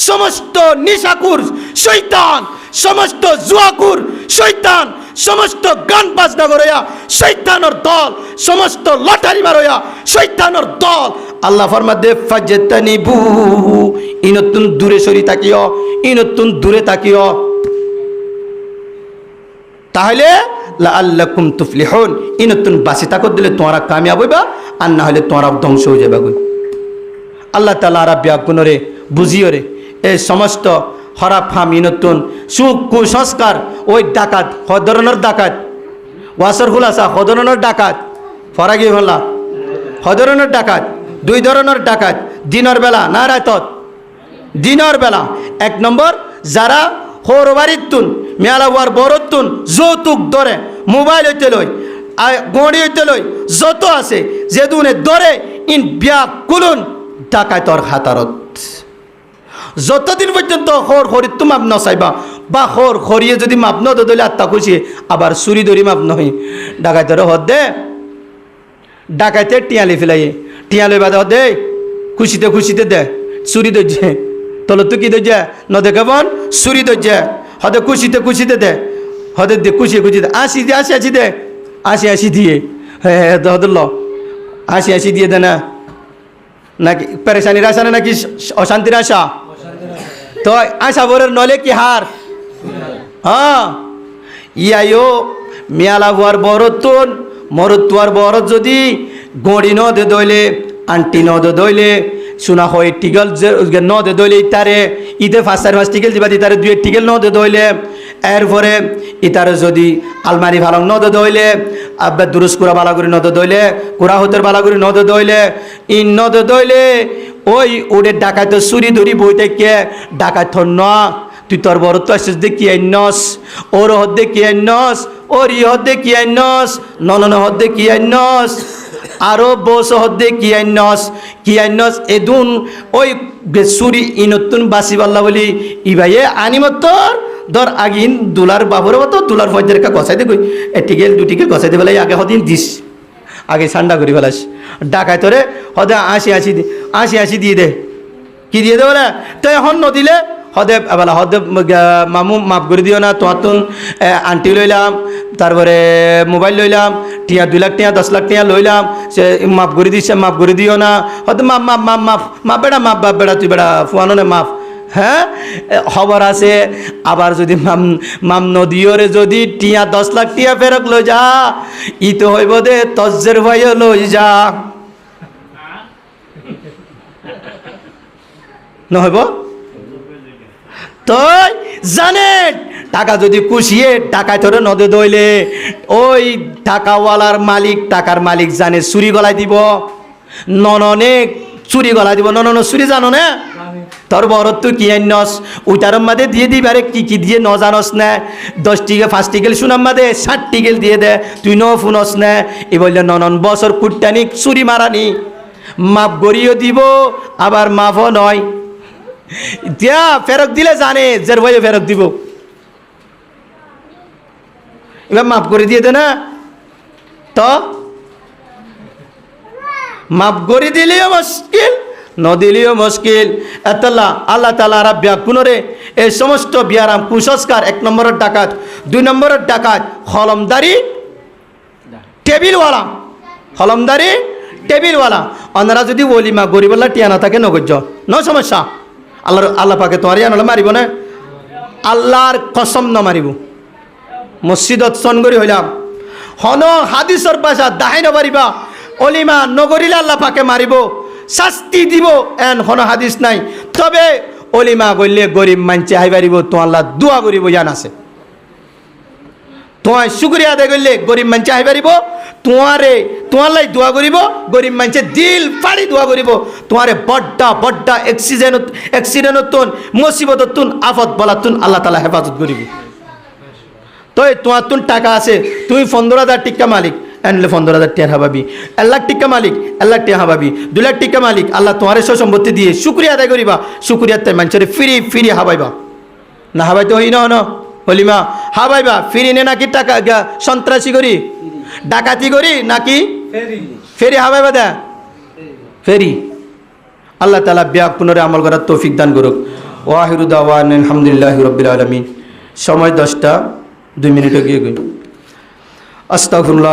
সমস্ত নিশাকুর শৈতান সমস্ত জুয়াকুর শৈতান সমস্ত গান বাজনা গরয়া শৈতানের দল সমস্ত লটারি মারয়া শৈতানের দল। আল্লাহ ফরমাতে ফাজতানিবু ইনতুন দূরে সরি তাকিও ইনতুন দূরে তাকিও তাহলে লাআল্লাকুম তুফলিহুন ইনতুন বাসি তাকত দিলে তোমরা কামিয়াব হইবা আর না হলে তোমরা ধ্বংস হয়ে যাবে। আল্লাহ তাআলা রাব্বিয়া গুনরে বুঝিও রে এই সমস্ত হরাপ ফাম ইনতুন সুখ কুসংস্কার ওই ডাকাত হদরনের ডাকাত ওয়াসর খুলাসা হদরনের ডাকাত ফরাগি হল্লা হদরনের ডাকাত দুই ধরনের ডাকাত দিনের বেলা না রাতত দিনের বেলা এক নম্বর যারা হোর বাড়িতুন মেলাওয়ার বরতুন যৌতুক ধরে মোবাইল হইতে লই গড়ি হইতে লই যত আছে যে দুনে ধরে ইন বিয়া কুলুন ডাকাতর হাতারত যতদিন পর্যন্ত হর হরিত মাপ নচাইবা বা হর হরিয়ে যদি মাপ ন দিলে আত্মা খুশি আবার চুরি ধরি মাপ নহয় ডাকাইতর হদ দে ডাকাইতে টিয়ালি ফেলাই টিয়ালি বাদে হদ দে খুশিতে দে চুরি দরজে তলত কি দরজা ন দেখাবন চুরি দরজা হদে খুশিতে দে হদে দে খুশি দে আসি দে আসি দিয়ে হ্যাঁ হদ ল আসি দিয়ে দে না নাকি পেরেশানির আশা না নাকি অশান্তির আশা তো আশা বরের নলে কি হার হ্যাঁ ইয়াইও মিয়ালা বুয়ার বরতুন মরতুয়ার বরত যদি গড়ি ন দে দইলে আন্টি ন দে দইলে শোনা হয় টিগল ন দে দইলে ইতারে ইতে 5-4 মাস টিগল দিবা ইতারে 2 টিগল ন দে দইলে এরপরে ইতারে যদি আলমারি ভালো ন দে দইলে আব্বা দুরুস কুরা বালা করে ন দে দইলে কুরা হতের বালা করে ন দে দইলে ইন ন দে দইলে ওই ওদের ডাকাইতে চুরি ধরি বইতে কে ডাকাইত ন তুই তোর বড় তো আসিস দেখি আইনস ওর হদ্দে কি আইনস ওর ই হদ্দে কি আইনস ননন হদ্দে কি আইনস আরো বস হদ্দে কি আইনস এদুন ওই চুরি ইনতুন বাসি পাল্লা বলি ইবাইয়ে আনিমতর ধর আগিন দুলার বাবুর মতো দুলার ফজের কা গছাই দে কই এটিকেল দুটিকে গছাই দে বলে আগে হদিন দিস আগে ঠান্ডা করি ফেলাস ডাকাই তোরে হদে আসি 80 দিয়ে দে কি দিয়ে দে বলে তো এখন নদিলে হদেব বলা হদেব মামু মাফ করে দিও না তোমার তুন আন্টি লইলাম তারপরে মোবাইল লইলাম টিয়া 2 লাখ টিয়া 10 লাখ টিয়া লইলাম সে মাফ করে দিছে মাফ করে দিও না হয়তো মাফ মাফ মাফ মাফ মাফ বেড়া মাফ বাপ বেড়া তুই বেড়া ফুয়ানো নে মাফ হ্যাঁ খবর আছে আবার যদি মাম নদীরে যদি টিয়া 10 লাখ টিয়া ফেরক লই যা ই তো হইব দে তজ্জের ভাইও লই যা নহইব তো জানে টাকা যদি কুশিয়ে টাকায় তোরে নদে দইলে ওই টাকাওয়ালার মালিক টাকার মালিক জানে চুরি গলায় দিব নননে চুরি গলায় দিব ননন চুরি জানো না তোর বড় তুই কি আনস ওইটার মাঝে দিয়ে দিবারে কি দিয়ে ন জানস না 10 টিকে 5 টিকেল শুনাম মাঝে 60 টিকেল দিয়ে দে তুই ন ফুনস না এ বললে ননন বছর কুট্টানি চুরি মারানি মাপ গড়িও দিব আবার মাফও নয় দিয়া ফেরক দিলে জানে জের ভাইও ফেরক দিব এবার মাফ করে দিয়ে দে না তো মাফ করে দিলেও মুশকিল ন দিলেও মুশকিল এতলা আল্লাহ তাআলা রাব্বিয়া কুনরে এই সমস্ত বিয়ারাম কুসংস্কার 1 নম্বরের ডাকাত 2 নম্বরের ডাকাত কলমদারি টেবিলওয়ালা কলমদারি টেবিলওয়ালা ওনারা যদি ওলিমা গরিবল্লা টিয়া না থাকে নগজ্য ন সমস্যা আল্লাহ পাকে তোমার আনলে মারিব না আল্লাহর কসম ন মারিব মসজিদত সনগরি হইলাম হন হাদিসর ভাষা দাহাই নবারিবা অলিমা নগরিলে আল্লাহ পাকে মারিব শাস্তি দিব এন হন হাদিস নাই তবে অলিমা গইলে গরিব মানছে হাই পারিব তো আল্লাহ দোয়া করিব জান আছে তোমার শুকরিয়া আদায় করলে গরিব মানছে হাই পারিব তোমার লাই দোয়া করিব গরিব মানছে দিল ফাড়ি দোয়া করিব তোমারে বড্ডা বড্ডা অ্যাক্সিডেন্টতুন মুসিবততুন আফত বলাতুন আল্লাহ তাআলা হেফাজত করিব তো তোমার তুন টাকা আছে তুমি 15,000 টিকা মালিক এনলে 15,000 টাকা হাবাবি 1 লাখ টিকা মালিক 1 লাখ টাকা হাবাবি 2 লাখ টিকা মালিক আল্লাহ তোমারে সম্পত্তি দিয়ে শুকরিয়া আদায় করিবা শুকরিয়াতে মানুষের ফ্রি হাবাইবা না হাবাইতে হই না হলিমা হাবাইবা ফ্রি নে নাকি টাকা সন্ত্রাসী করি ডাকাতি করি নাকি ফেরি হাবাইবা দা ফেরি আল্লাহ তাআলা ব্যাগ পুনরে আমল করার তৌফিক দান করুক ওয়াহিরু দাওয়ানা আলহামদুলিল্লাহি রাব্বিল আলামিন সময় 10টা 2 মিনিট গিয়ে গই আস্তাগফিরুল্লাহ